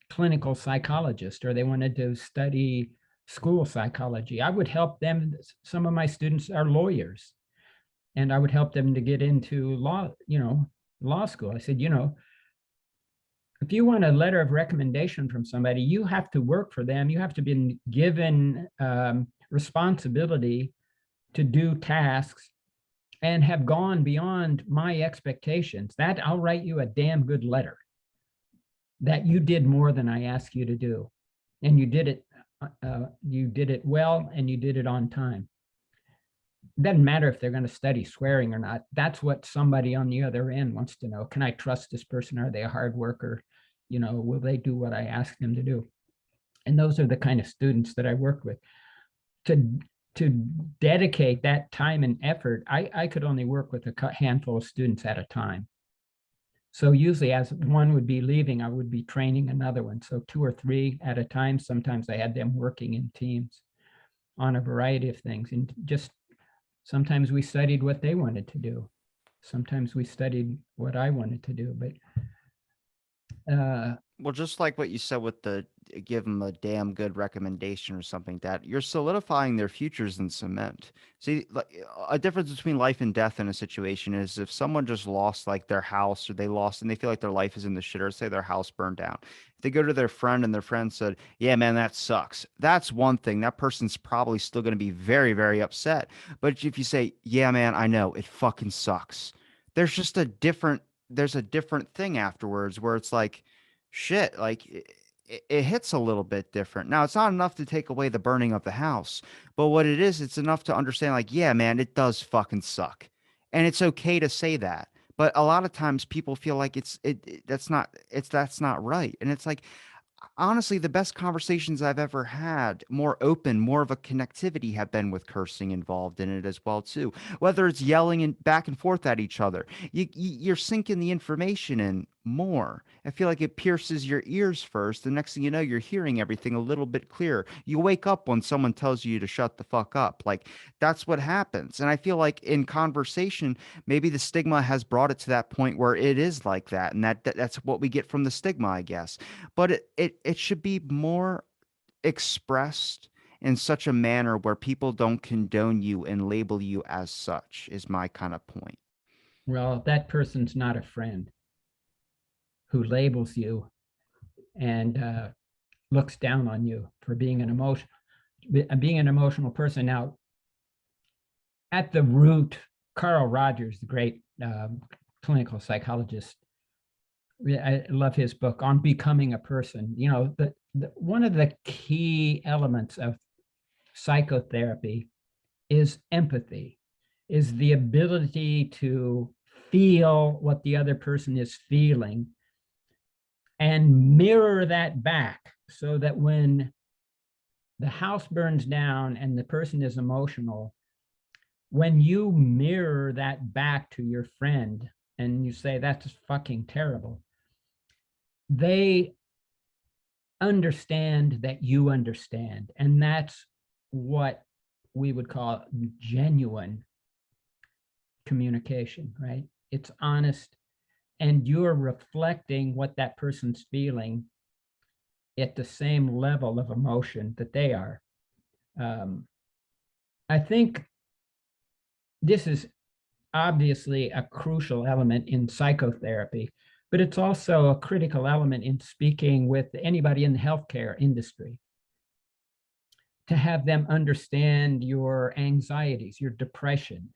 clinical psychologist, or they wanted to study school psychology, I would help them. Some of my students are lawyers, and I would help them to get into law school. I said, if you want a letter of recommendation from somebody, you have to work for them. You have to be given responsibility to do tasks and have gone beyond my expectations. That I'll write you a damn good letter that you did more than I asked you to do, and you did it well, and you did it on time. It doesn't matter if they're going to study swearing or not. That's what somebody on the other end wants to know. Can I trust this person? Are they a hard worker? Will they do what I ask them to do? And those are the kind of students that I work with. To dedicate that time and effort, I could only work with a handful of students at a time. So usually as one would be leaving, I would be training another one. So 2 or 3 at a time. Sometimes I had them working in teams on a variety of things. And just sometimes we studied what they wanted to do. Sometimes we studied what I wanted to do. But Well, just like what you said with the give them a damn good recommendation or something, that you're solidifying their futures in cement. See, like a difference between life and death in a situation is if someone just lost like their house, or they lost and they feel like their life is in the shitter, say their house burned down. If they go to their friend and their friend said, "Yeah, man, that sucks." That's one thing. That person's probably still going to be very, very upset. But if you say, "Yeah, man, I know it fucking sucks," there's just there's a different thing afterwards where it's like, shit, like it hits a little bit different. Now, it's not enough to take away the burning of the house, but what it is, it's enough to understand, like, yeah, man, it does fucking suck. And it's okay to say that. But a lot of times people feel like that's not right. And it's like, honestly, the best conversations I've ever had, more open, more of a connectivity, have been with cursing involved in it as well too. Whether it's yelling and back and forth at each other, you're sinking the information in more. I feel like it pierces your ears first. The next thing you know, you're hearing everything a little bit clearer. You wake up when someone tells you to shut the fuck up. Like, that's what happens. And I feel like in conversation, maybe the stigma has brought it to that point where it is like that, and that's what we get from the stigma, I guess. But it should be more expressed in such a manner where people don't condone you and label you as such, is my kind of point. well, that person's not a friend who labels you and looks down on you for being an emotional person. Now, at the root, Carl Rogers, the great clinical psychologist, I love his book on becoming a person. One of the key elements of psychotherapy is empathy, is the ability to feel what the other person is feeling and mirror that back, so that when the house burns down and the person is emotional, when you mirror that back to your friend and you say, that's fucking terrible, they understand that you understand. And that's what we would call genuine communication, right? It's honest, and you're reflecting what that person's feeling at the same level of emotion that they are. Um, I think this is obviously a crucial element in psychotherapy, but it's also a critical element in speaking with anybody in the healthcare industry, to have them understand your anxieties, your depression,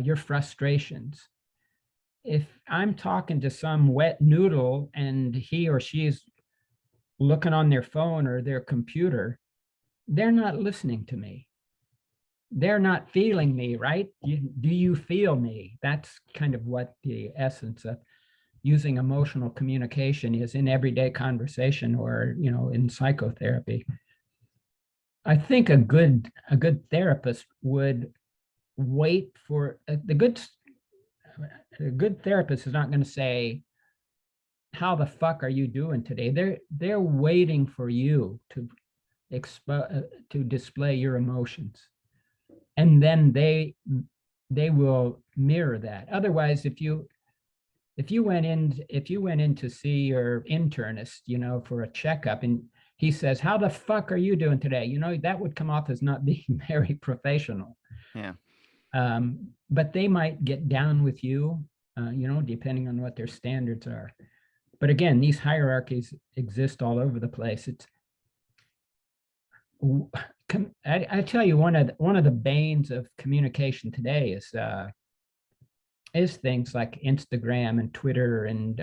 your frustrations. If I'm talking to some wet noodle and he or she is looking on their phone or their computer, they're not listening to me. They're not feeling me, right? Do you feel me? That's kind of what the essence of using emotional communication is in everyday conversation, or, in psychotherapy. I think a good therapist would wait for a good therapist is not going to say, how the fuck are you doing today? They're waiting for you to display your emotions, and then they will mirror that. Otherwise, if you went in to see your internist, for a checkup, and he says, how the fuck are you doing today? That would come off as not being very professional. Yeah. But they might get down with you, depending on what their standards are. But again, these hierarchies exist all over the place. I tell you, one of the banes of communication today is things like Instagram and Twitter and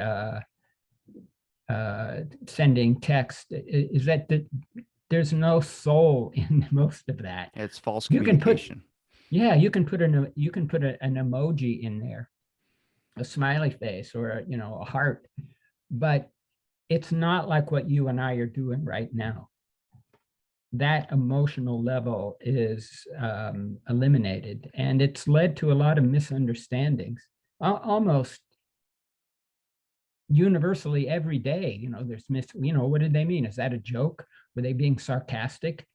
sending text. Is that there's no soul in most of that. It's false You can put, communication. yeah, you can put an emoji in there, a smiley face, or a heart, but it's not like what you and I are doing right now. That emotional level is eliminated, and it's led to a lot of misunderstandings, almost universally every day. There's what did they mean? Is that a joke? Were they being sarcastic?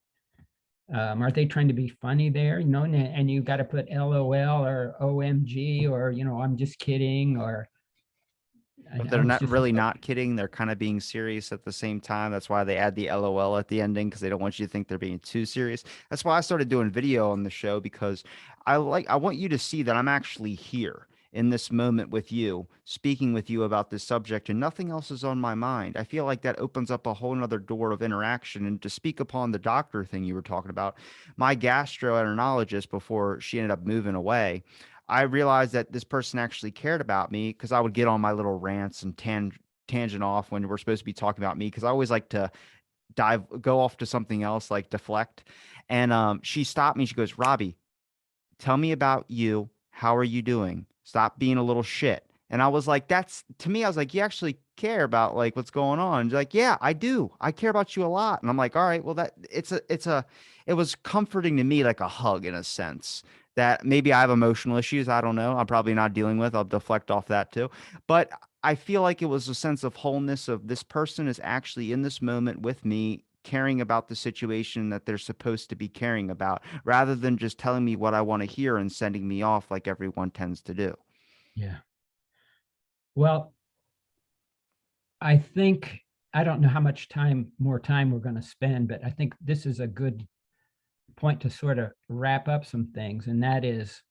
Aren't they trying to be funny there? And you got to put LOL or OMG, or I'm just kidding, or But I they're was not just really not kidding. They're kind of being serious at the same time. That's why they add the LOL at the ending, because they don't want you to think they're being too serious. That's why I started doing video on the show, because I want you to see that I'm actually here in this moment with you, speaking with you about this subject, and nothing else is on my mind. I feel like that opens up a whole nother door of interaction. And to speak upon the doctor thing you were talking about, my gastroenterologist, before she ended up moving away, I realized that this person actually cared about me, because I would get on my little rants and tangent off when we're supposed to be talking about me, because I always like to go off to something else, like deflect. And she stopped me. She goes, Robbie, tell me about you. How are you doing? Stop being a little shit. And I was like, that's to me, I was like, you actually care about like what's going on. She's like, yeah, I do. I care about you a lot. And I'm like, all right, well, it was comforting to me, like a hug in a sense, that maybe I have emotional issues. I don't know. I'm probably not dealing with. I'll deflect off that too. But I feel like it was a sense of wholeness, of this person is actually in this moment with me, caring about the situation that they're supposed to be caring about, rather than just telling me what I want to hear and sending me off like everyone tends to do. Yeah. Well, I think I don't know how much more time we're going to spend, but I think this is a good point to sort of wrap up some things, and that is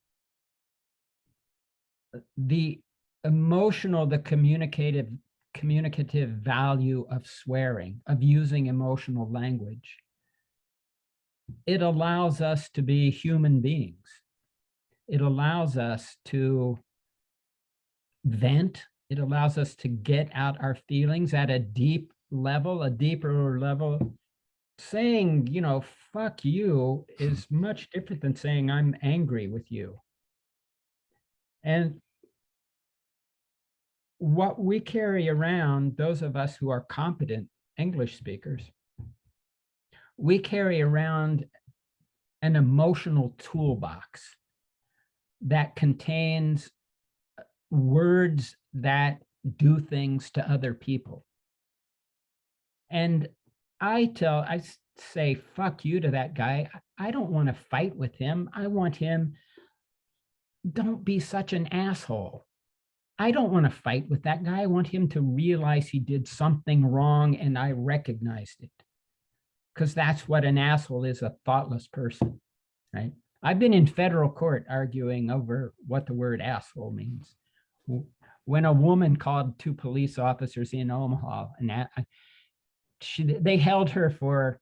the communicative value of swearing, of using emotional language. It allows us to be human beings. It allows us to vent. It allows us to get out our feelings at a deeper level. Saying, fuck you is much different than saying I'm angry with you. And what we carry around, those of us who are competent English speakers, we carry around an emotional toolbox that contains words that do things to other people. And I say, fuck you to that guy. I don't want to fight with him. I want him, don't be such an asshole. I don't want to fight with that guy. I want him to realize he did something wrong and I recognized it. Because that's what an asshole is, a thoughtless person, right? I've been in federal court arguing over what the word asshole means. When a woman called 2 police officers in Omaha, and they held her for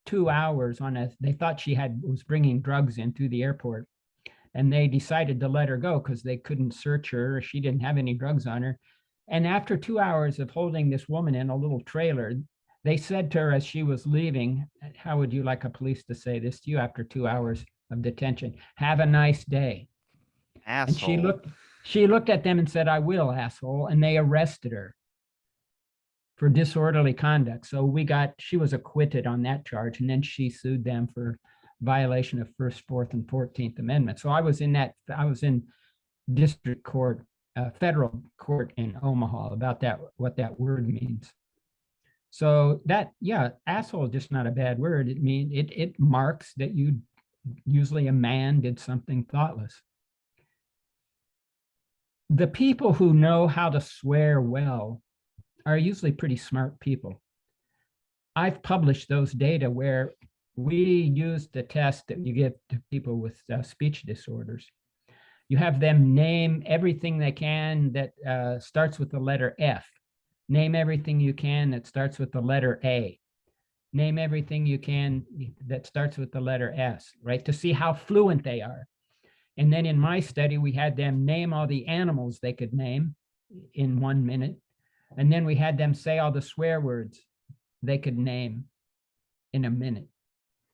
2 hours they thought she was bringing drugs in through the airport. And they decided to let her go because they couldn't search her. She didn't have any drugs on her. And after 2 hours of holding this woman in a little trailer, they said to her as she was leaving, how would you like a police to say this to you after 2 hours of detention? Have a nice day. Asshole. And she looked at them and said, I will, asshole. And they arrested her for disorderly conduct. So she was acquitted on that charge. And then she sued them for violation of First, Fourth, and 14th Amendment. So I was in district court, federal court in Omaha about that, what that word means. So asshole is just not a bad word. It marks that usually a man did something thoughtless. The people who know how to swear well are usually pretty smart people. I've published those data where we used the test that you give to people with speech disorders. You have them name everything they can that starts with the letter F. Name everything you can that starts with the letter A. Name everything you can that starts with the letter S, right? To see how fluent they are. And then in my study, we had them name all the animals they could name in 1 minute. And then we had them say all the swear words they could name in a minute.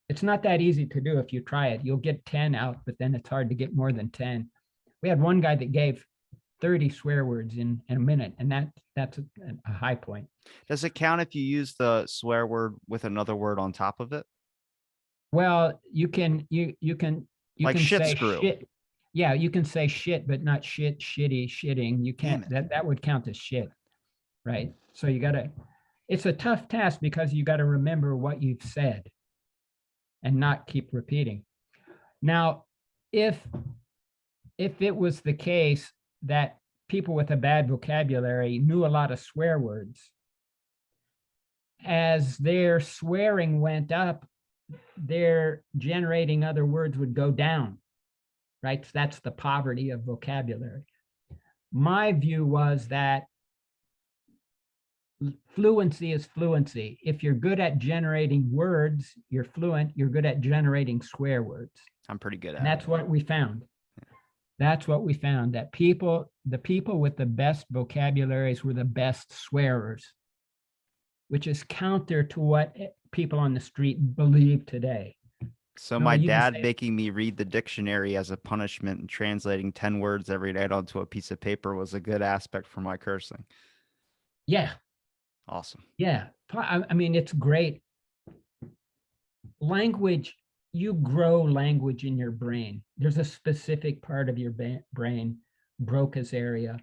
It's not that easy to do if you try it. You'll get 10 out, but then it's hard to get more than 10. We had one guy that gave 30 swear words in a minute, and that's a high point. Does it count if you use the swear word with another word on top of it? Well, you can Like shit say screw. shit. Yeah, you can say shit, but not shit, shitty, shitting. You can't, that would count as shit, right? So it's a tough task because you got to remember what you've said and not keep repeating. Now, if it was the case that people with a bad vocabulary knew a lot of swear words, as their swearing went up, their generating other words would go down, right? So that's the poverty of vocabulary. My view was that fluency is fluency. If you're good at generating words, you're fluent. You're good at generating swear words. I'm pretty good at it. And that's what we found. That's what we found, that the people with the best vocabularies were the best swearers, which is counter to what people on the street believe today. So my dad making me read the dictionary as a punishment and translating 10 words every night onto a piece of paper was a good aspect for my cursing. Yeah. Awesome. Yeah. I mean, it's great. Language, you grow language in your brain. There's a specific part of your brain, Broca's area,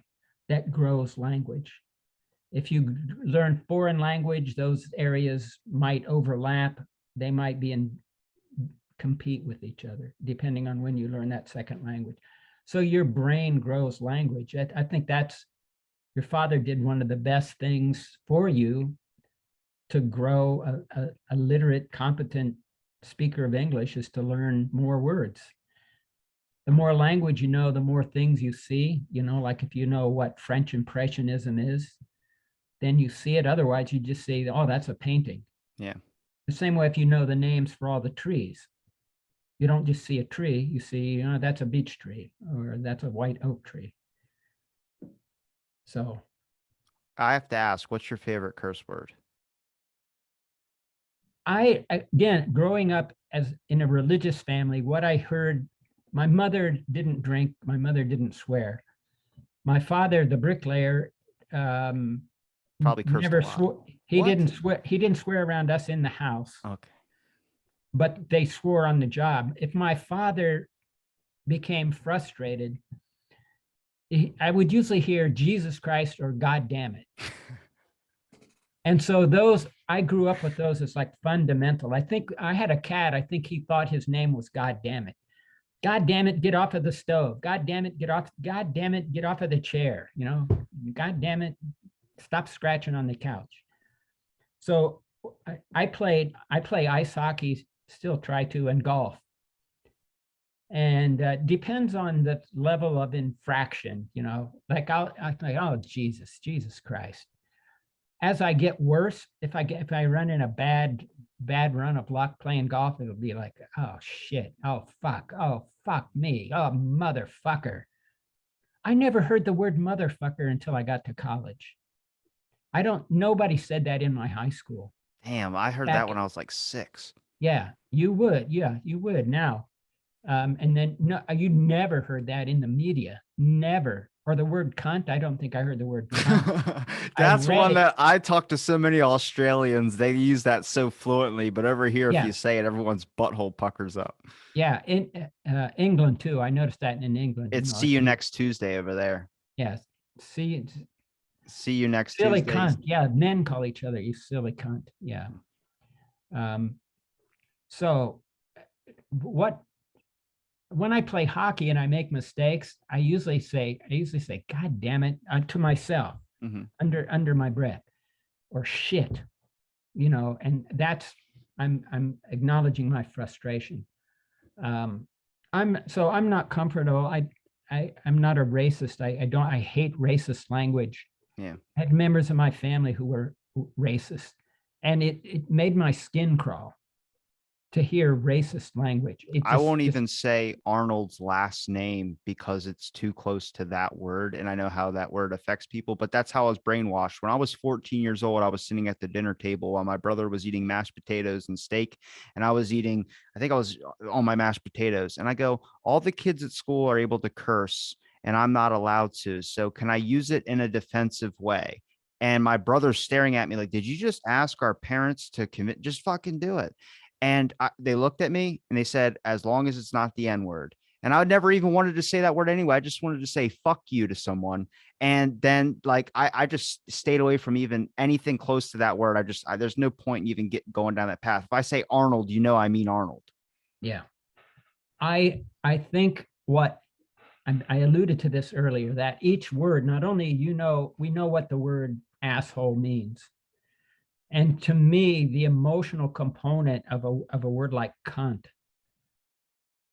that grows language. If you learn foreign language, those areas might overlap. They might compete with each other, depending on when you learn that second language. So your brain grows language. I think your father did one of the best things for you to grow a literate, competent speaker of English, is to learn more words. The more language you know, the more things you see, like if you know what French Impressionism is, then you see it. Otherwise, you just say, oh, that's a painting. Yeah. The same way if you know the names for all the trees. You don't just see a tree, you see, that's a beech tree, or that's a white oak tree. So. I have to ask, what's your favorite curse word? Again, growing up in a religious family, what I heard, my mother didn't drink, my mother didn't swear. My father, the bricklayer, probably cursed never a lot. swore. He didn't swear around us in the house. Okay. But they swore on the job. If my father became frustrated, I would usually hear Jesus Christ or God damn it. And so I grew up with those as like fundamental. I think I had a cat. I think he thought his name was God damn it. God damn it, get off of the stove. God damn it, get off. God damn it, get off of the chair. You know, God damn it, stop scratching on the couch. So I play ice hockey, still try to, and golf. And depends on the level of infraction, you know, like I think, oh, Jesus Christ. As I get worse, if I run in a bad run of luck playing golf, it'll be like, oh shit, oh fuck me, oh motherfucker. I never heard the word motherfucker until I got to college. Nobody said that in my high school. Damn, I heard that Back, when I was like 6. yeah, you would. Yeah, you would now. And then no, you never heard that in the media. Never. Or the word cunt. I don't think I heard the word cunt. I That's read one it. that I talk to so many Australians. They use that so fluently, but over here, if you Yeah. say it, everyone's butthole puckers up. Yeah. In England too. I noticed that in England, you It's know, see if you you, next Tuesday over there. yeah, see, See you next silly Tuesday. cunt. Yeah. Men call each other, you silly cunt. Yeah. Um, so what, when I play hockey and I make mistakes, I usually say, God damn it, to myself Mhm. under my breath, or shit, you know, and that's, I'm acknowledging my frustration. I'm not comfortable. I'm not a racist. I hate racist language. Yeah. I had members of my family who were racist, and it made my skin crawl to hear racist language. It I won't just even say Arnold's last name because it's too close to that word. And I know how that word affects people, but that's how I was brainwashed. When I was 14 years old, I was sitting at the dinner table while my brother was eating mashed potatoes and steak. And I was eating, I think I was on my mashed potatoes. And I go, all the kids at school are able to curse and I'm not allowed to. So can I use it in a defensive way? And my brother's staring at me like, did you just ask our parents to commit? Just fucking do it. And they looked at me and they said, as long as it's not the N word. And I never even wanted to say that word anyway. I just wanted to say fuck you to someone. And then like I just stayed away from even anything close to that word. There's no point in even going down that path. If I say Arnold, you know I mean Arnold. yeah. I think what, and I alluded to this earlier, that each word, not only, you know, we know what the word asshole means. And to me, the emotional component of a word like cunt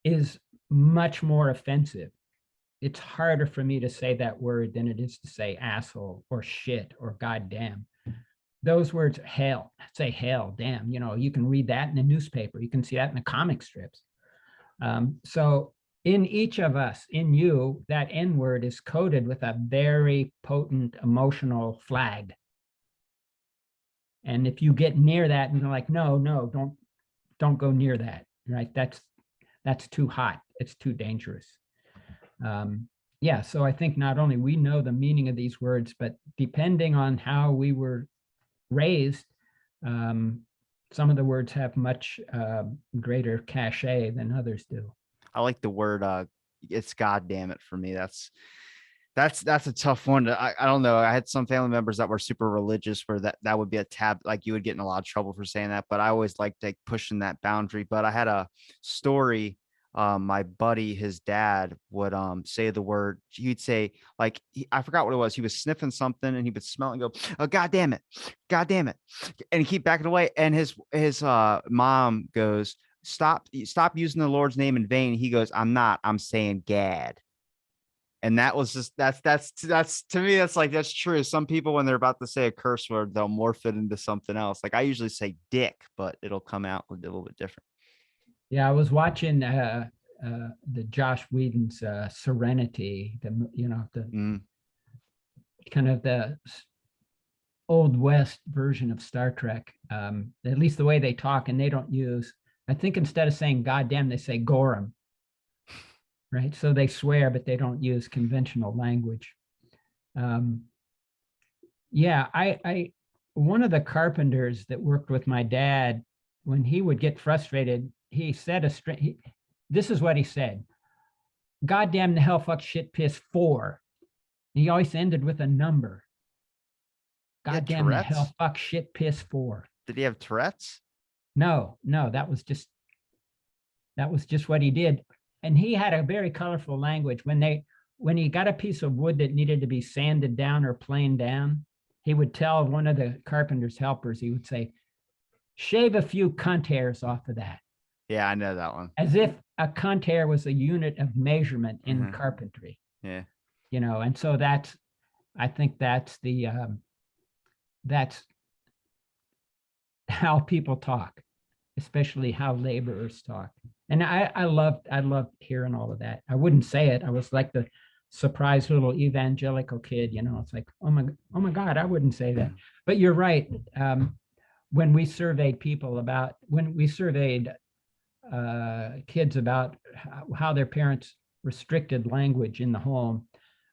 is much more offensive. It's harder for me to say that word than it is to say asshole or shit or goddamn. Those words, hell, say hell, damn, you know, you can read that in the newspaper. You can see that in the comic strips. So in each of us, in you, that N word is coded with a very potent emotional flag. And if you get near that and you're like, no, don't go near that, right? That's too hot. It's too dangerous. Yeah, so I think not only we know the meaning of these words, but depending on how we were raised, some of the words have much greater cachet than others do. I like the word it's God damn it for me. That's a tough one. I don't know. I had some family members that were super religious where that would be a tab, like you would get in a lot of trouble for saying that. But I always liked like pushing that boundary. But I had a story. My buddy, his dad would say the word. He'd say like I forgot what it was. He was sniffing something and he would smell it and go, "Oh God damn it, God damn it," and he keep backing away. And his mom goes, "Stop using the Lord's name in vain." He goes, "I'm not. I'm saying Gad." And that was just that's to me that's true. Some people when they're about to say a curse word they'll morph it into something else. Like I usually say dick, but it'll come out a little bit different. Yeah, I was watching the Josh Whedon's Serenity, the kind of the old West version of Star Trek. At least the way they talk, and they don't use. I think instead of saying "goddamn," they say "Gorham." Right, so they swear, but they don't use conventional language. Yeah, I one of the carpenters that worked with my dad, when he would get frustrated, he said this is what he said: "Goddamn the hell, fuck, shit, piss, 4." And he always ended with a number. Yeah, Goddamn the hell, Tourette's. fuck, shit, piss, 4. Did he have Tourette's? No, no, that was just what he did. And he had a very colorful language. When he got a piece of wood that needed to be sanded down or planed down, he would tell one of the carpenter's helpers, he would say, shave a few cunt hairs off of that, Yeah, I know that one. as if a cunt hair was a unit of measurement in Mhm. carpentry, Yeah. you know. And so I think that's how people talk, especially how laborers talk. And I loved hearing all of that. I wouldn't say it. I was like the surprised little evangelical kid, you know. It's like, oh my God, I wouldn't say that. Mhm. But you're right. When we surveyed kids about how their parents restricted language in the home,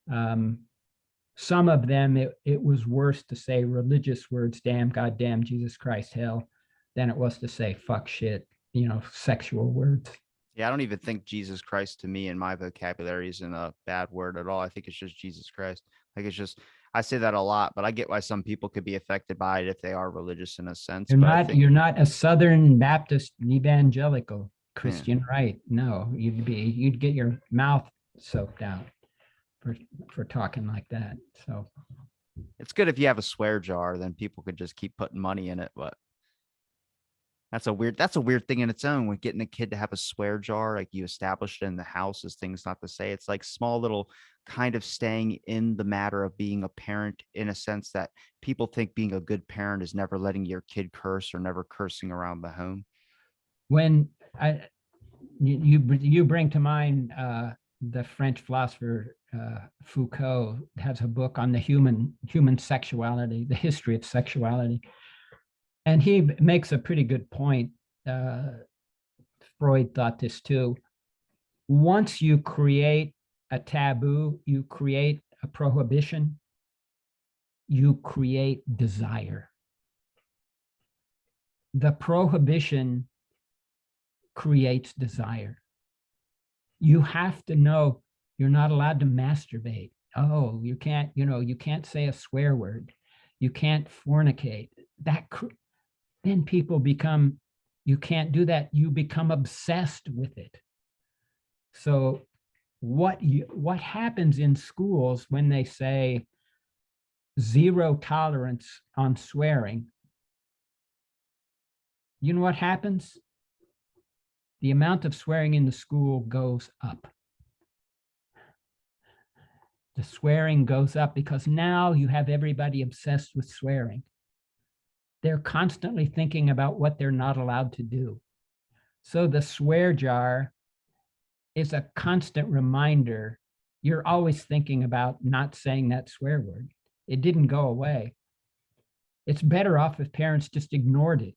um, some of them it was worse to say religious words, damn, goddamn, Jesus Christ, hell, than it was to say fuck, shit, you know, sexual words. Yeah, I don't even think Jesus Christ to me in my vocabulary isn't a bad word at all. I think it's just Jesus Christ. Like it's just I say that a lot, but I get why some people could be affected by it if they are religious in a sense. But I think You're not a Southern Baptist evangelical yeah. Christian, right? No, you'd get your mouth soaked out for talking like that. So It's good if you have a swear jar, then people could just keep putting money in it. But that's a weird thing in its own with getting a kid to have a swear jar, like you established it in the house as things not to say. It's like small little kind of staying in the matter of being a parent in a sense that people think being a good parent is never letting your kid curse or never cursing around the home. when I you bring to mind the French philosopher Foucault has a book on the human sexuality, the history of sexuality, and he makes a pretty good point. Uh, Freud thought this too. Once you create a taboo, you create a prohibition, you create desire. The prohibition creates desire. You have to know you're not allowed to masturbate. Oh, you can't, you know, you can't say a swear word. You can't fornicate. Then people become, you can't do that. You become obsessed with it. So what happens in schools when they say zero tolerance on swearing? You know what happens? The amount of swearing in the school goes up. The swearing goes up because now you have everybody obsessed with swearing. They're constantly thinking about what they're not allowed to do. So the swear jar is a constant reminder. You're always thinking about not saying that swear word. It didn't go away. It's better off if parents just ignored it,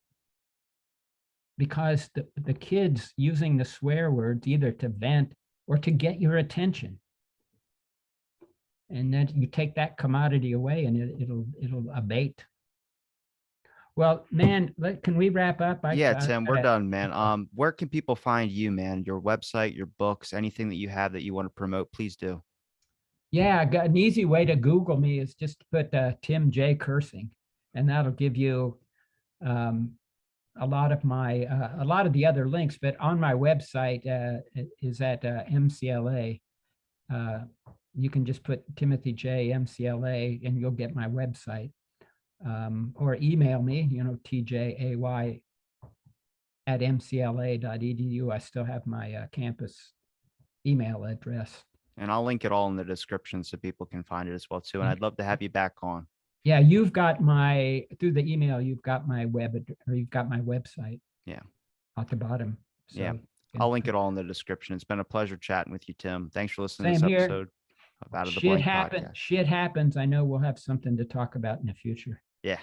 because the kids using the swear words either to vent or to get your attention. And then you take that commodity away and it'll abate. Well, man, can we wrap up? Yeah, Tim, we're Gotta, done, man. Where can people find you, man? Your website, your books, anything that you have that you want to promote, please do. yeah, an easy way to Google me is just to put Tim J Cursing, and that'll give you um, a lot of the other links. But on my website is at MCLA. Uh, you can just put Timothy J MCLA, and you'll get my website. Or email me, you know, tjay at mcla.edu. I still have my campus email address. And I'll link it all in the description so people can find it as well too. And I'd love to have you back on. Yeah, you've got through the email, you've got my or you've got my website. Yeah. At the bottom. So Yeah. I'll link it all in the description. It's been a pleasure chatting with you, Tim. Thanks for listening to same this here. episode of Out of the Blank podcast. Shit happens. I know we'll have something to talk about in the future. Yeah.